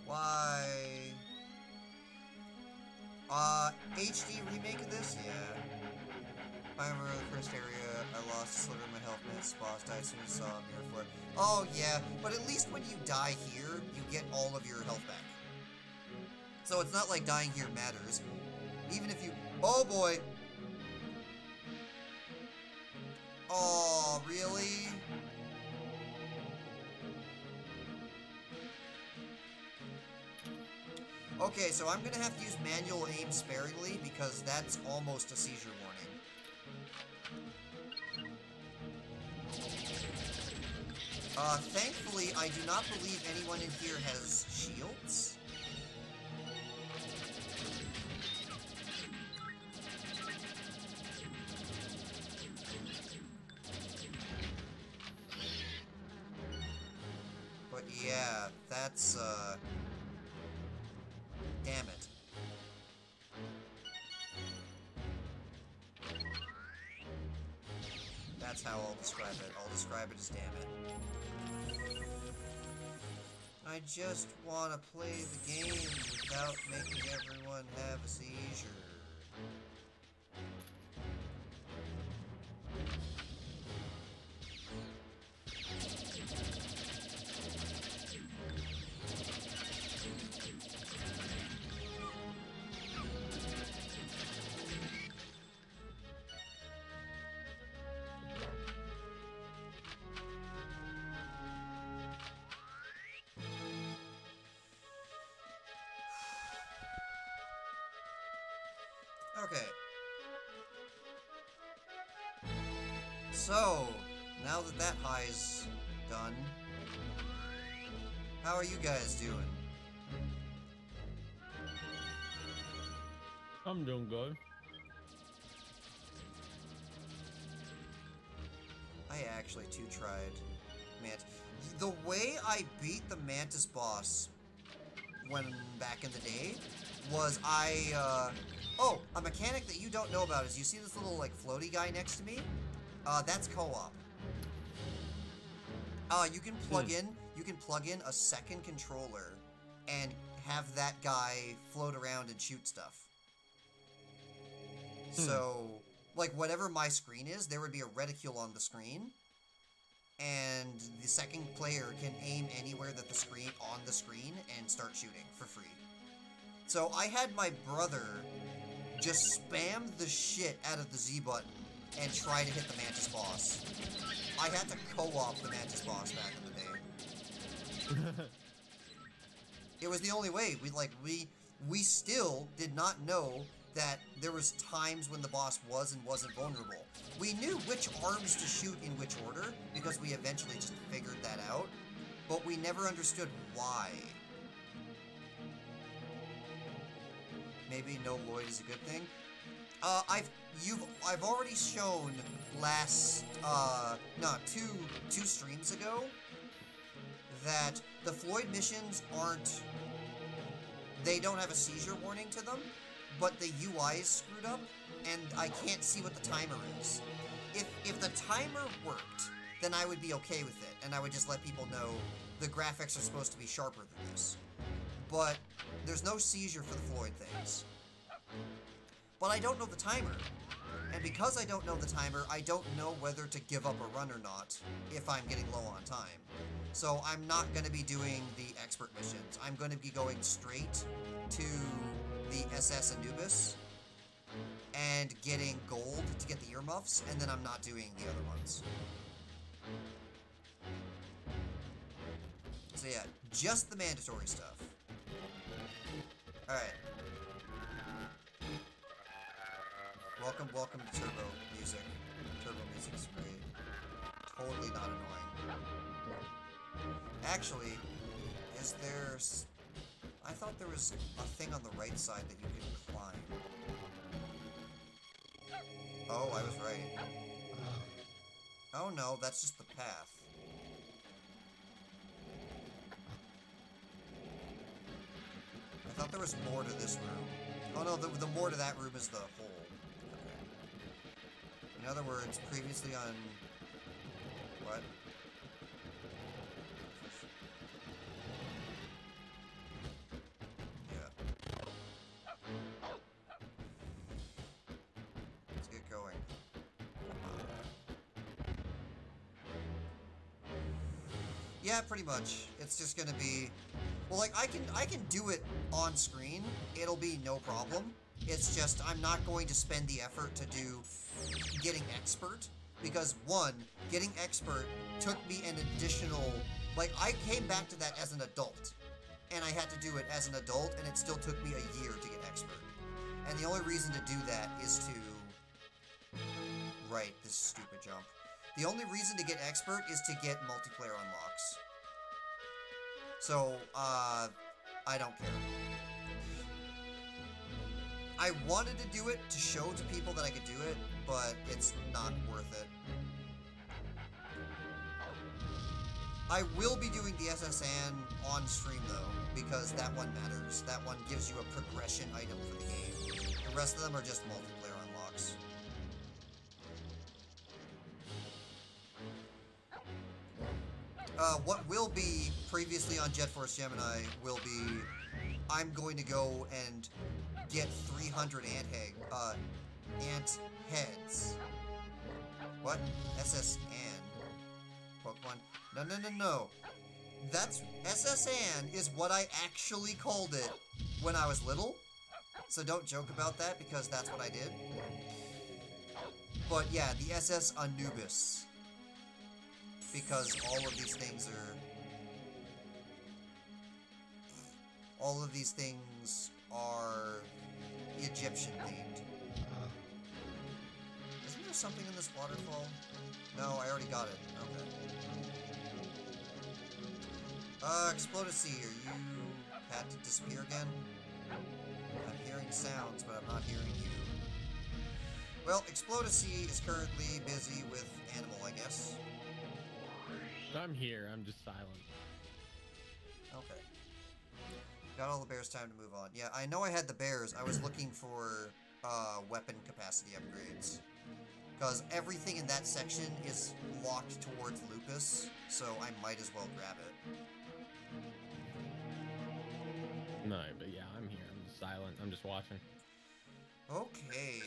Why? HD remake of this? Yeah. I remember the first area, I lost a sliver of my health, miss, boss died as soon as I saw a mirror flare. Oh, yeah, but at least when you die here, you get all of your health back. So it's not like dying here matters. Even if you... Oh, boy! Oh, really? Okay, so I'm gonna have to use manual aim sparingly because that's almost a seizure warning. Thankfully, I do not believe anyone in here has shields. But yeah, that's, damn it. That's how I'll describe it. I'll describe it as damn it. I just want to play the game without making everyone have a seizure. Okay. So, now that that high's done, how are you guys doing? I'm doing good. I actually too tried Mantis. The way I beat the Mantis boss when back in the day was oh, a mechanic that you don't know about is you see this little like floaty guy next to me? That's co-op. You can plug in a second controller and have that guy float around and shoot stuff. So, like, whatever my screen is, there would be a reticule on the screen, and the second player can aim anywhere that on the screen and start shooting for free. So I had my brother just spam the shit out of the Z button and try to hit the Mantis boss. I had to co-op the Mantis boss back in the day. It was the only way. We still did not know that there was times when the boss was and wasn't vulnerable. We knew which arms to shoot in which order because we eventually just figured that out, but we never understood why. Maybe no Lloyd is a good thing. I've already shown two streams ago that the Floyd missions they don't have a seizure warning to them, but the UI is screwed up, and I can't see what the timer is. If the timer worked, then I would be okay with it, and I would just let people know the graphics are supposed to be sharper than this. But there's no seizure for the Floyd things. But I don't know the timer. And because I don't know the timer, I don't know whether to give up a run or not if I'm getting low on time. So I'm not going to be doing the expert missions. I'm going to be going straight to the SS Anubis and getting gold to get the earmuffs, and then I'm not doing the other ones. So yeah, just the mandatory stuff. Alright. Welcome to Turbo Music. Turbo Music's great. Totally not annoying. Actually, is there... I thought there was a thing on the right side that you could climb. Oh, I was right. Oh no, that's just the path. I thought there was more to this room. Oh no, the more to that room is the hole. Okay. In other words, previously on... What? Yeah. Yeah, pretty much. It's just gonna be, well, like I can do it on screen. It'll be no problem. It's just I'm not going to spend the effort to do getting expert because one, getting expert took me an additional, like I came back to that as an adult, and I had to do it as an adult, and it still took me a year to get expert. And the only reason to do that is to, right, this stupid jump. The only reason to get expert is to get multiplayer unlocks. So, I don't care. I wanted to do it to show to people that I could do it, but it's not worth it. I will be doing the SSN on stream though, because that one matters. That one gives you a progression item for the game. The rest of them are just multiplayer unlocks. What will be previously on Jet Force Gemini will be I'm going to go and get 300 ant heads. What? SSN. Pokemon? No. That's SSN is what I actually called it when I was little. So don't joke about that because that's what I did. But yeah, the SS Anubis. Because all of these things are Egyptian themed. Isn't there something in this waterfall? No, I already got it. Okay. Explodacy, are you had to disappear again? I'm hearing sounds, but I'm not hearing you. Well, Explodacy is currently busy with Animal, I guess. I'm here, I'm just silent. Okay. Got all the bears, time to move on. Yeah, I know I had the bears. I was looking for weapon capacity upgrades. Because everything in that section is locked towards Lupus, so I might as well grab it. No, but yeah, I'm here. I'm just silent. I'm just watching. Okay.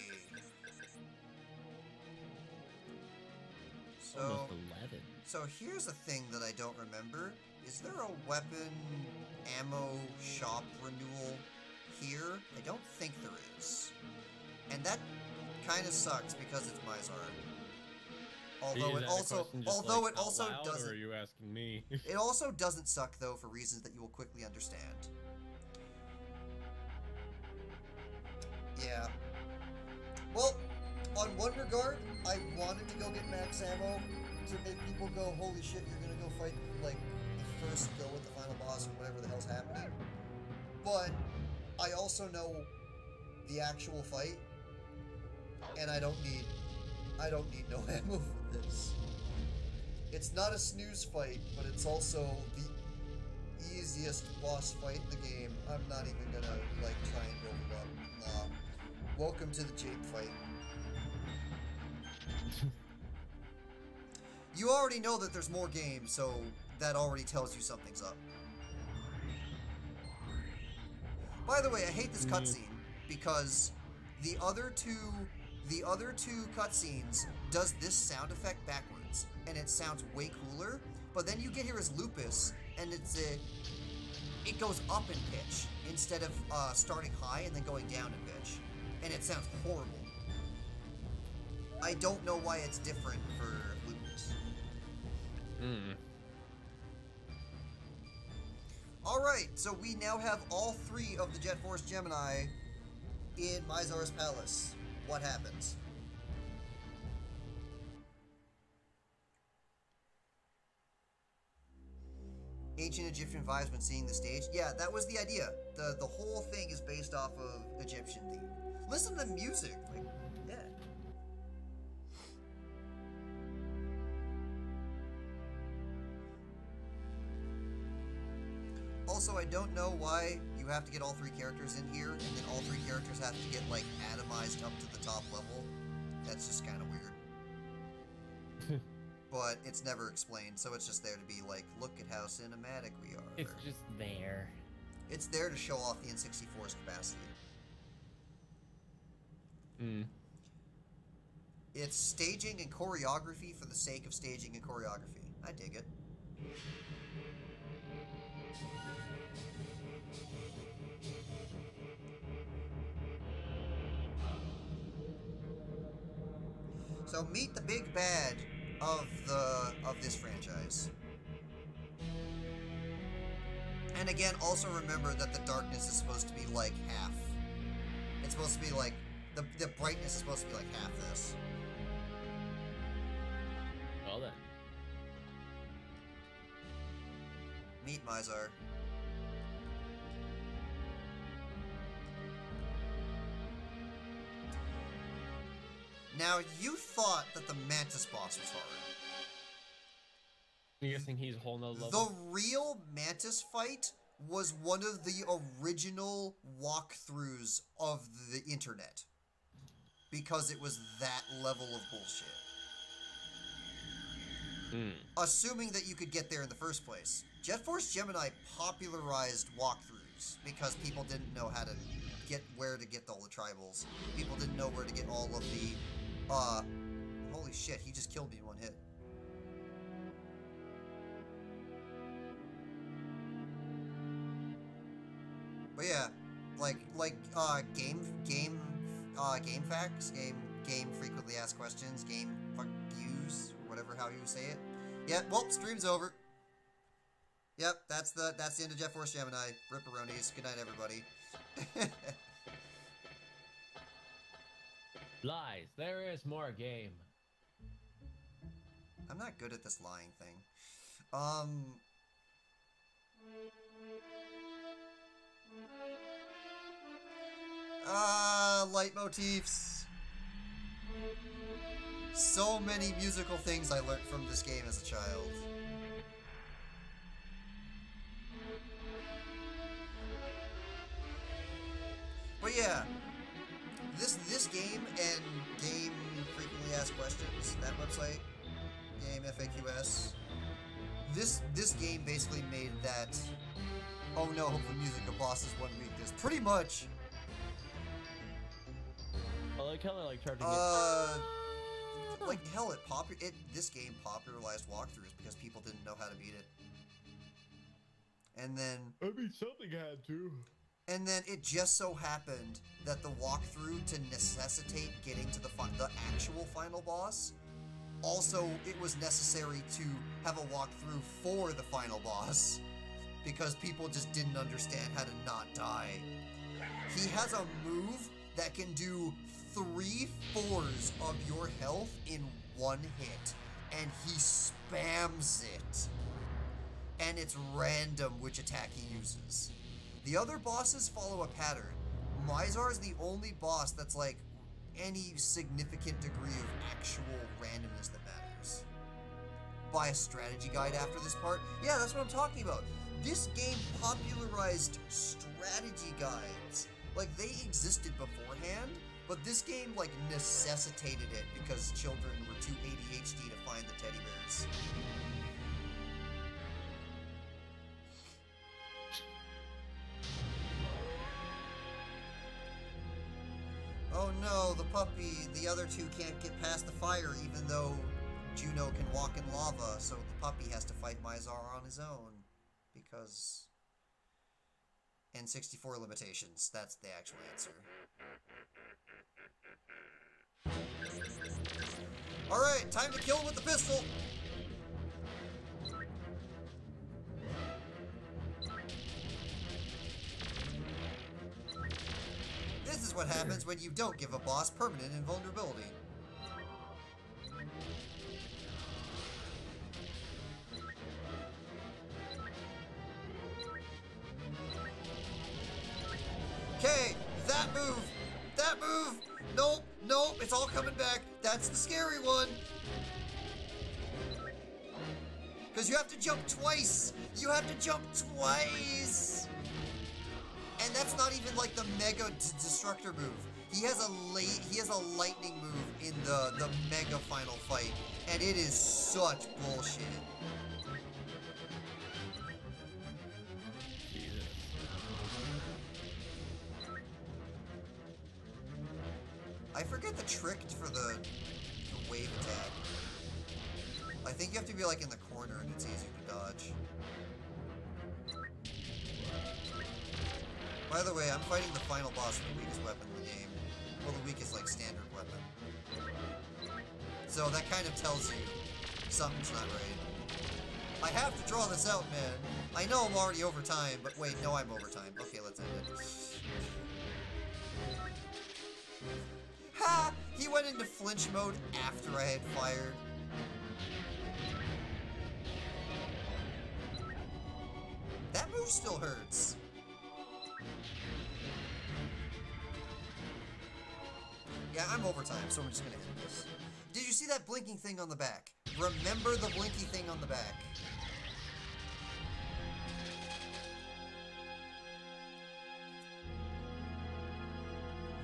So, almost 11. So here's a thing that I don't remember. Is there a weapon ammo shop renewal here? I don't think there is. And that kind of sucks because it's Mizar. Although it also doesn't. Or are you asking me? It also doesn't suck though for reasons that you will quickly understand. Yeah. Well, on one regard, I wanted to go get max ammo to make people go, holy shit, you're gonna go fight, like, the first go with the final boss or whatever the hell's happening. But I also know the actual fight, and I don't need no ammo for this. It's not a snooze fight, but it's also the easiest boss fight in the game. I'm not even gonna, like, try and build it up. Nah. Welcome to the Jade fight. You already know that there's more games, so that already tells you something's up. By the way, I hate this cutscene because the other two cutscenes does this sound effect backwards, and it sounds way cooler. But then you get here as Lupus, and it goes up in pitch instead of starting high and then going down in pitch, and it sounds horrible. I don't know why it's different for Lupus. Alright, so we now have all three of the Jet Force Gemini in Mizar's Palace. What happens? Ancient Egyptian vibes when seeing the stage. Yeah, that was the idea. The whole thing is based off of Egyptian theme. Listen to the music. Like, yeah. Also, I don't know why you have to get all three characters in here, and then all three characters have to get, like, atomized up to the top level. That's just kind of weird. But it's never explained, so it's just there to be like, look at how cinematic we are. It's just there. It's there to show off the N64's capacity. It's staging and choreography for the sake of staging and choreography. I dig it. So meet the big bad of this franchise. And again, also remember that the darkness is supposed to be like half. It's supposed to be like the brightness is supposed to be like half this. Well then. Meet Mizar. Now, you thought that the Mantis boss was hard. You guessing he's a whole nother level? The real Mantis fight was one of the original walkthroughs of the internet. Because it was that level of bullshit. Assuming that you could get there in the first place. Jet Force Gemini popularized walkthroughs because people didn't know how to get where to get all the tribals. People didn't know where to get all of the holy shit, he just killed me in one hit. But yeah, game facts, game frequently asked questions, game fuck yous, or whatever how you say it. Yeah, well, stream's over. Yep, that's the end of Jet Force Gemini. Ripperonis. Good night, everybody. Lies. There is more game. I'm not good at this lying thing. Leitmotifs. So many musical things I learned from this game as a child. But yeah, this game and Game Frequently Asked Questions, that website, Game FAQS, this game basically made that, oh no, hope the music of bosses one weakness. Pretty much. I like how they're like charging like hell, this game popularized walkthroughs because people didn't know how to beat it. And then I mean, something had to. And then it just so happened that the walkthrough to necessitate getting to the actual final boss, also it was necessary to have a walkthrough for the final boss because people just didn't understand how to not die. He has a move that can do 3/4 of your health in one hit, and he spams it. And it's random which attack he uses. The other bosses follow a pattern. Mizar is the only boss that's like any significant degree of actual randomness that matters. Buy a strategy guide after this part? Yeah, that's what I'm talking about. This game popularized strategy guides. Like, they existed beforehand, but this game, like, necessitated it because children were too ADHD to find the teddy bears. Oh no, the puppy, the other two can't get past the fire even though Juno can walk in lava, so the puppy has to fight Mizar on his own. Because N64 limitations, that's the actual answer. Alright, time to kill him with the pistol! This is what happens when you don't give a boss permanent invulnerability. Okay, that move! That move! Nope, nope, it's all coming back. That's the scary one. Because you have to jump twice. You have to jump twice. And that's not even like the mega destructor move. He has a lightning move in the mega final fight, and it is such bullshit. Jesus. I forget the trick for the wave attack. I think you have to be like in the corner and it's easier to dodge. By the way, I'm fighting the final boss with the weakest weapon in the game. Well, the weakest, like, standard weapon. So that kind of tells you something's not right. I have to draw this out, man. I know I'm already over time, but wait, no, I'm over time. Okay, let's end it. Ha! He went into flinch mode after I had fired. That move still hurts. Yeah, I'm over time, so I'm just gonna end this. Did you see that blinking thing on the back? Remember the blinky thing on the back.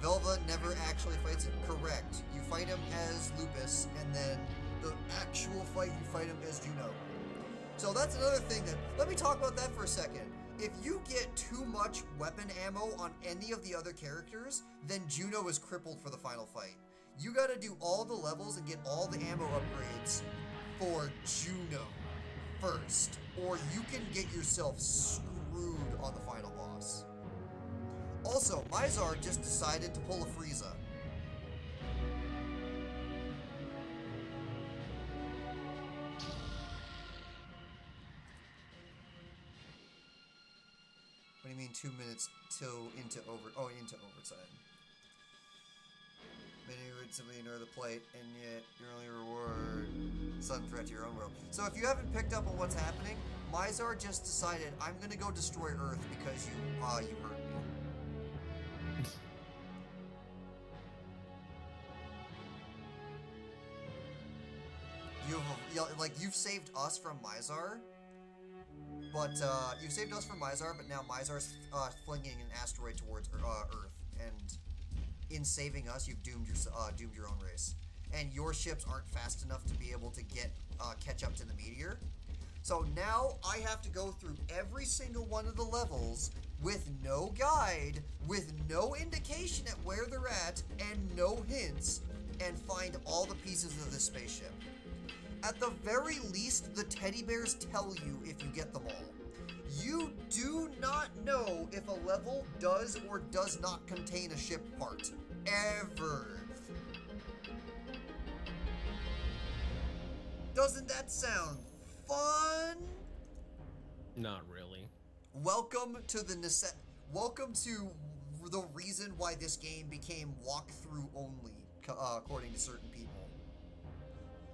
Velva never actually fights him. Correct. You fight him as Lupus, and then the actual fight, you fight him as Juno. So that's another thing that, let me talk about that for a second. If you get too much weapon ammo on any of the other characters, then Juno is crippled for the final fight. You gotta do all the levels and get all the ammo upgrades for Juno first, or you can get yourself screwed on the final boss. Also, Mizar just decided to pull a Frieza. What do you mean 2 minutes till into overtime? Many would simply ignore the plate, and yet your only reward sudden threat to your own world. So if you haven't picked up on what's happening, Mizar just decided, I'm gonna go destroy Earth because you hurt me. You've saved us from Mizar, but now Mizar's flinging an asteroid towards Earth, and in saving us, you've doomed your own race, and your ships aren't fast enough to be able to catch up to the meteor. So now I have to go through every single one of the levels with no guide, with no indication at where they're at, and no hints, and find all the pieces of this spaceship. At the very least, the teddy bears tell you if you get them all. You do not know if a level does or does not contain a ship part. Ever. Doesn't that sound fun? Not really. Welcome to the reason why this game became walkthrough only, according to certain people.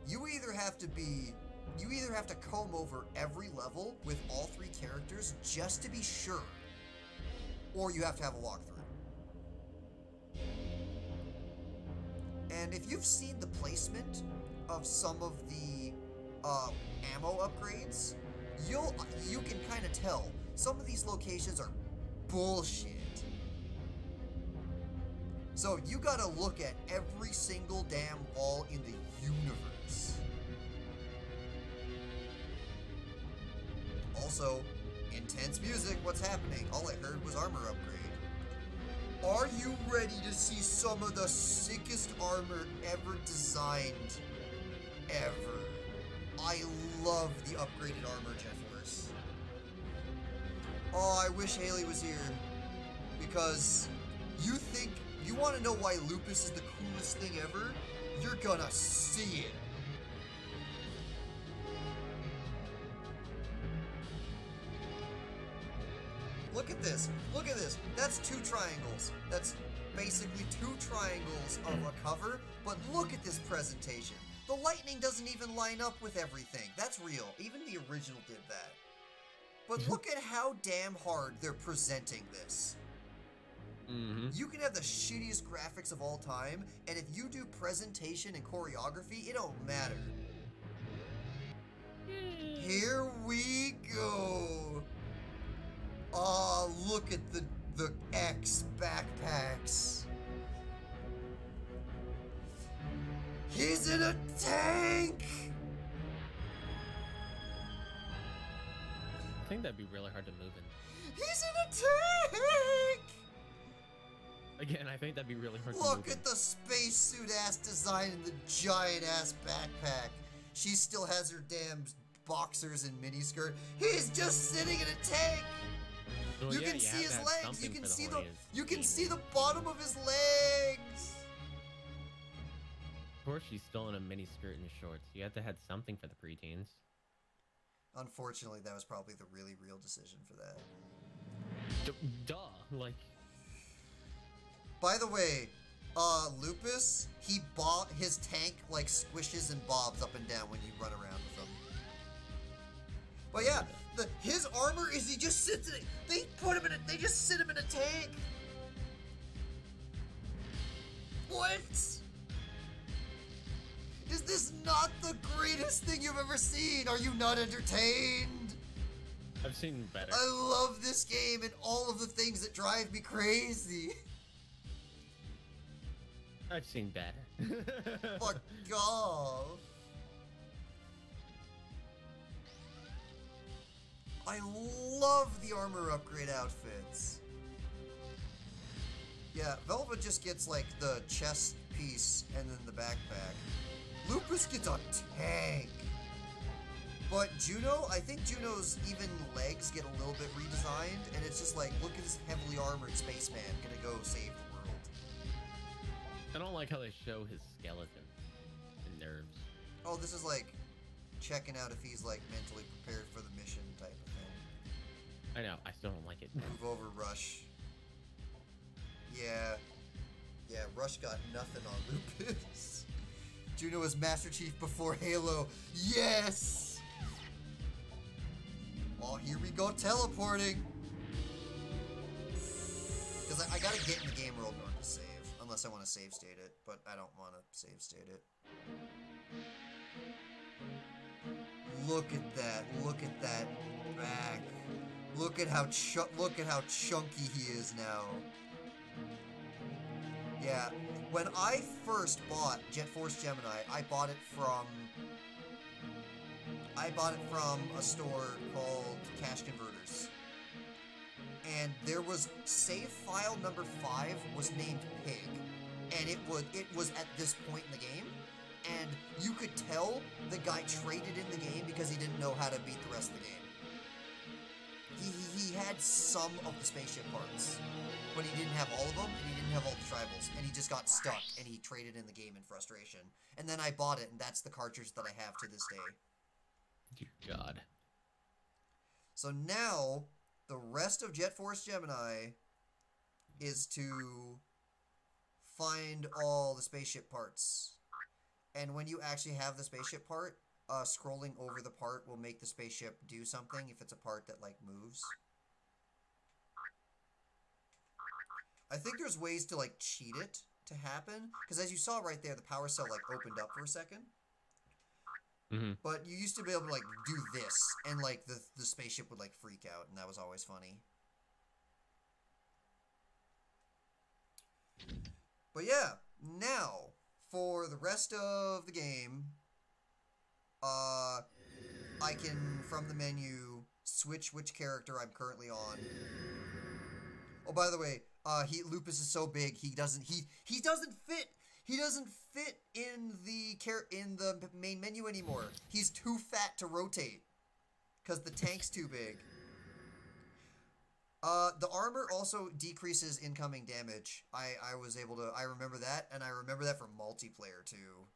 You either have to comb over every level with all 3 characters just to be sure, or you have to have a walkthrough. And if you've seen the placement of some of the ammo upgrades, you can kind of tell some of these locations are bullshit. So you gotta look at every single damn wall in the universe. Also, intense music, what's happening? All I heard was armor upgrade. Are you ready to see some of the sickest armor ever designed? Ever. I love the upgraded armor, Jet Force. Oh, I wish Haley was here. Because you want to know why Lupus is the coolest thing ever? You're gonna see it. Look at this. Look at this. That's 2 triangles. That's basically 2 triangles of a cover. But look at this presentation. The lightning doesn't even line up with everything. That's real. Even the original did that. But look at how damn hard they're presenting this. Mm-hmm. You can have the shittiest graphics of all time, and if you do presentation and choreography, it don't matter. Here we go. Oh, look at the X backpacks. He's in a tank! I think that'd be really hard to move in. He's in a tank! Again, I think that'd be really hard to move Look at the spacesuit ass design and the giant ass backpack. She still has her damn boxers and miniskirt. He's just sitting in a tank! Well, You yeah, can see have his to have legs. something You can for the see horniest you can game. see the bottom of his legs. Of course, she's still in a mini skirt and shorts. You had to have something for the preteens. Unfortunately, that was probably the really real decision for that. Duh. Like, by the way, Lupus, his tank, like, squishes and bobs up and down when you run around with him. But yeah, his armor is he just sits in it. They just sit him in a tank. What? Is this not the greatest thing you've ever seen? Are you not entertained? I've seen better. I love this game and all of the things that drive me crazy. I've seen better. Fuck off. I love the armor upgrade outfits. Yeah, Velva just gets like the chest piece and then the backpack. Lupus gets a tank. But Juno, I think Juno's even legs get a little bit redesigned, and it's just like, look at this heavily armored spaceman gonna go save the world. I don't like how they show his skeleton and nerves. Oh, this is like checking out if he's like mentally prepared for the mission type of thing. I know, I still don't like it. Move over, Rush. Yeah. Yeah, Rush got nothing on Lupus. Juno was Master Chief before Halo. Yes! Oh, here we go teleporting. Because I gotta get in the game world in order to save. Unless I want to save state it. But I don't want to save state it. Look at that. Look at that back. Look at how chunky he is now. Yeah, when I first bought Jet Force Gemini, I bought it from a store called Cash Converters. And there was save file number 5 was named Pig. And it was at this point in the game. And you could tell the guy traded in the game because he didn't know how to beat the rest of the game. He had some of the spaceship parts, but he didn't have all of them, and he didn't have all the tribals, and he just got stuck, and he traded in the game in frustration. And then I bought it, and that's the cartridge that I have to this day. Dear God. So now, the rest of Jet Force Gemini is to find all the spaceship parts. And when you actually have the spaceship part, scrolling over the part will make the spaceship do something if it's a part that, like, moves. I think there's ways to, like, cheat it to happen. Because as you saw right there, the power cell, like, opened up for a second. Mm-hmm. But you used to be able to, like, do this, and, like, the spaceship would, like, freak out, and that was always funny. But yeah, now, for the rest of the game, I can, from the menu, switch which character I'm currently on. Oh, by the way, Lupus is so big, he doesn't fit in the main menu anymore. He's too fat to rotate, because the tank's too big. The armor also decreases incoming damage. I remember that, and I remember that from multiplayer, too.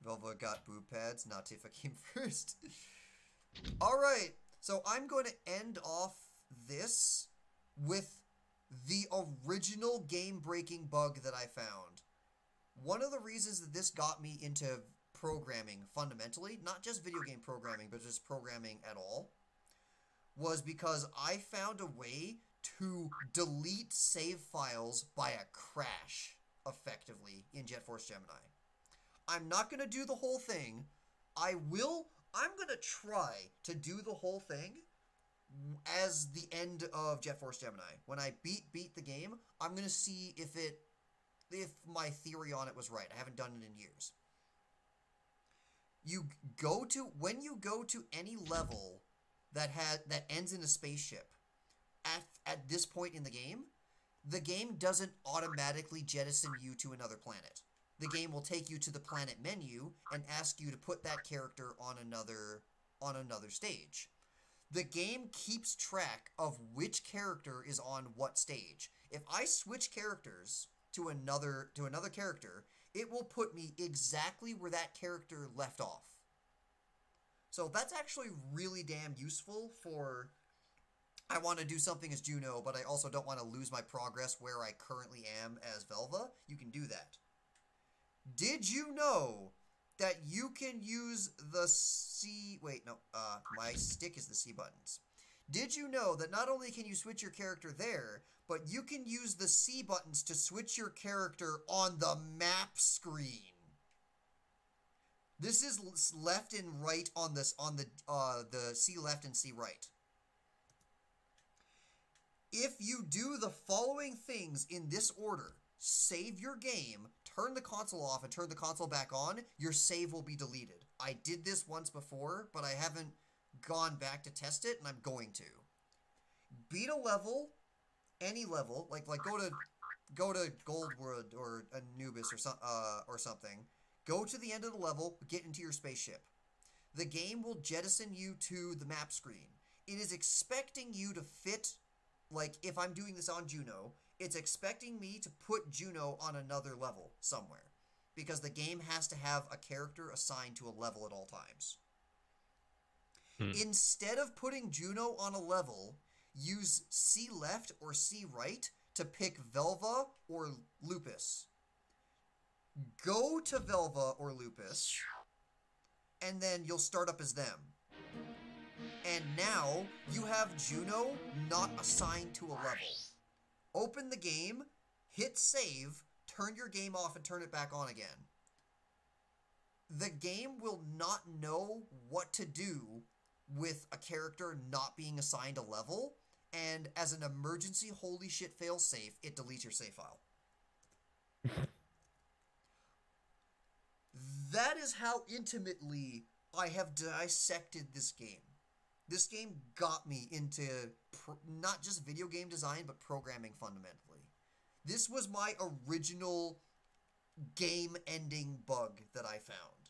Velva got boob pads, not Tifa came first. Alright, so I'm going to end off this with the original game-breaking bug that I found. One of the reasons that this got me into programming fundamentally, not just video game programming, but just programming at all, was because I found a way to delete save files by a crash, effectively, in Jet Force Gemini. I'm not going to do the whole thing. I'm going to try to do the whole thing as the end of Jet Force Gemini. When I beat the game, I'm going to see if my theory on it was right. I haven't done it in years. When you go to any level that ends in a spaceship, at this point in the game doesn't automatically jettison you to another planet. The game will take you to the planet menu and ask you to put that character on another stage. The game keeps track of which character is on what stage. If I switch characters to another character, it will put me exactly where that character left off. So that's actually really damn useful for, I want to do something as Juno, but I also don't want to lose my progress where I currently am as Velva. You can do that. Did you know that you can use the C... Wait, no. My stick is the C buttons. Did you know that not only can you switch your character there, but you can use the C buttons to switch your character on the map screen? This is left and right on this, on the C left and C right. If you do the following things in this order, save your game, turn the console off, and turn the console back on, your save will be deleted. I did this once before, but I haven't gone back to test it, and I'm going to. Beat a level, any level, like go to Goldwood or Anubis or something. Go to the end of the level, get into your spaceship. The game will jettison you to the map screen. It is expecting you to fit, like if I'm doing this on Juno, it's expecting me to put Juno on another level somewhere. Because the game has to have a character assigned to a level at all times. Instead of putting Juno on a level, use C left or C right to pick Velva or Lupus. Go to Velva or Lupus, and then you'll start up as them. And now, you have Juno not assigned to a level. Open the game, hit save, turn your game off and turn it back on again. The game will not know what to do with a character not being assigned a level, and as an emergency holy shit failsafe, it deletes your save file. That is how intimately I have dissected this game. This game got me into not just video game design, but programming fundamentally. This was my original game-ending bug that I found.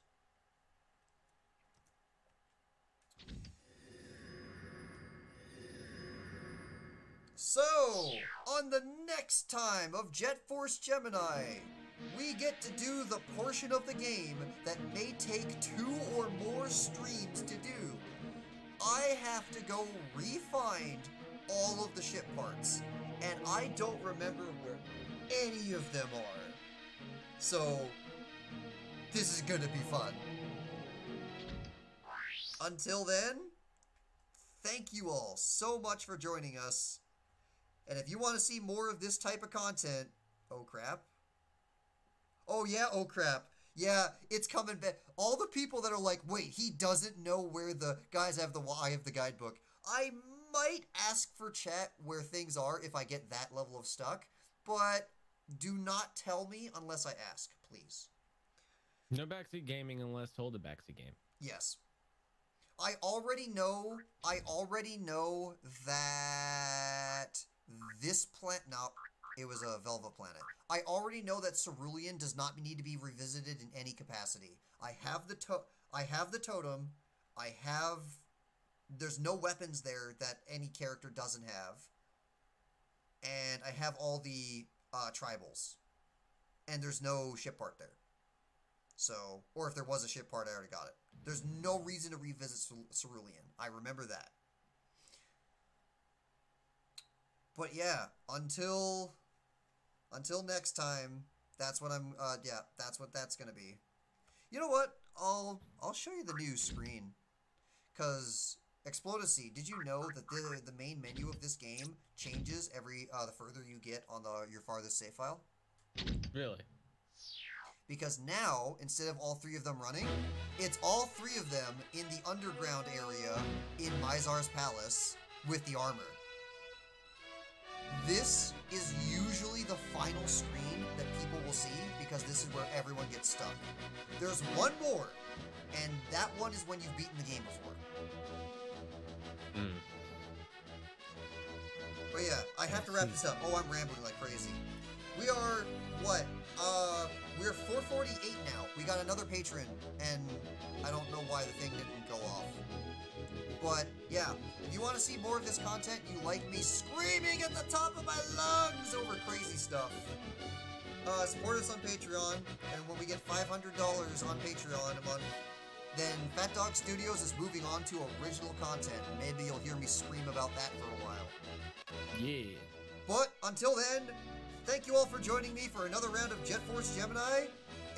So, on the next time of Jet Force Gemini, we get to do the portion of the game that may take 2 or more streams to do. I have to go re-find all of the ship parts, and I don't remember where any of them are. So, this is gonna be fun. Until then, thank you all so much for joining us. And if you want to see more of this type of content, oh crap. Oh yeah, oh crap. Yeah, it's coming back. All the people that are like, wait, he doesn't know where the guys have I have the guidebook. I might ask for chat where things are if I get that level of stuck, but do not tell me unless I ask, please. No backseat gaming unless told to backseat game. Yes. I already know that this planet, no, it was a Velva planet. I already know that Cerulean does not need to be revisited in any capacity. I have the totem. There's no weapons there that any character doesn't have. And I have all the tribals. And there's no ship part there. So, or if there was a ship part, I already got it. There's no reason to revisit Cerulean. I remember that. But yeah, until next time, that's what I'm, yeah, that's what that's gonna be. You know what? I'll show you the new screen. Cause, Explodacy, did you know that the main menu of this game changes every, the further you get on your farthest save file? Really? Because now, instead of all 3 of them running, it's all 3 of them in the underground area in Mizar's palace with the armor. This is usually the final screen that people will see because this is where everyone gets stuck. There's one more, and that one is when you've beaten the game before. But yeah, I have to wrap this up. Oh, I'm rambling like crazy. We are, what? We're 448 now. We got another patron, and I don't know why the thing didn't go off. But, yeah, if you want to see more of this content, you like me screaming at the top of my lungs over crazy stuff, Support us on Patreon, and when we get $500 on Patreon a month, then Fat Dog Studios is moving on to original content. Maybe you'll hear me scream about that for a while. Yeah. But until then, thank you all for joining me for another round of Jet Force Gemini,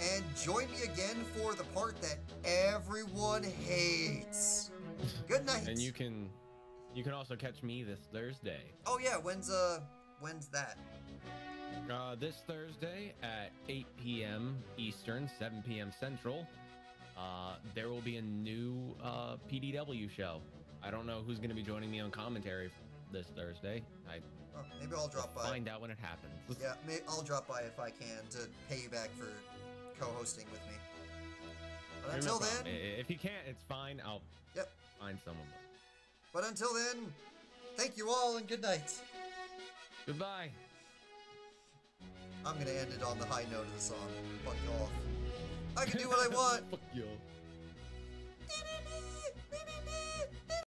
and join me again for the part that everyone hates. Good night. And you can also catch me this Thursday. Oh yeah, when's that? This Thursday at 8 p.m. Eastern, 7 p.m. Central, there will be a new PDW show. I don't know who's going to be joining me on commentary this Thursday. Maybe I'll drop by. Find out when it happens. Yeah, I'll drop by if I can to pay you back for co-hosting with me. But until then, if you can't, it's fine. I'll find someone. But until then, thank you all and good night. Goodbye. I'm gonna end it on the high note of the song. Fuck off. I can do what I want. Fuck you.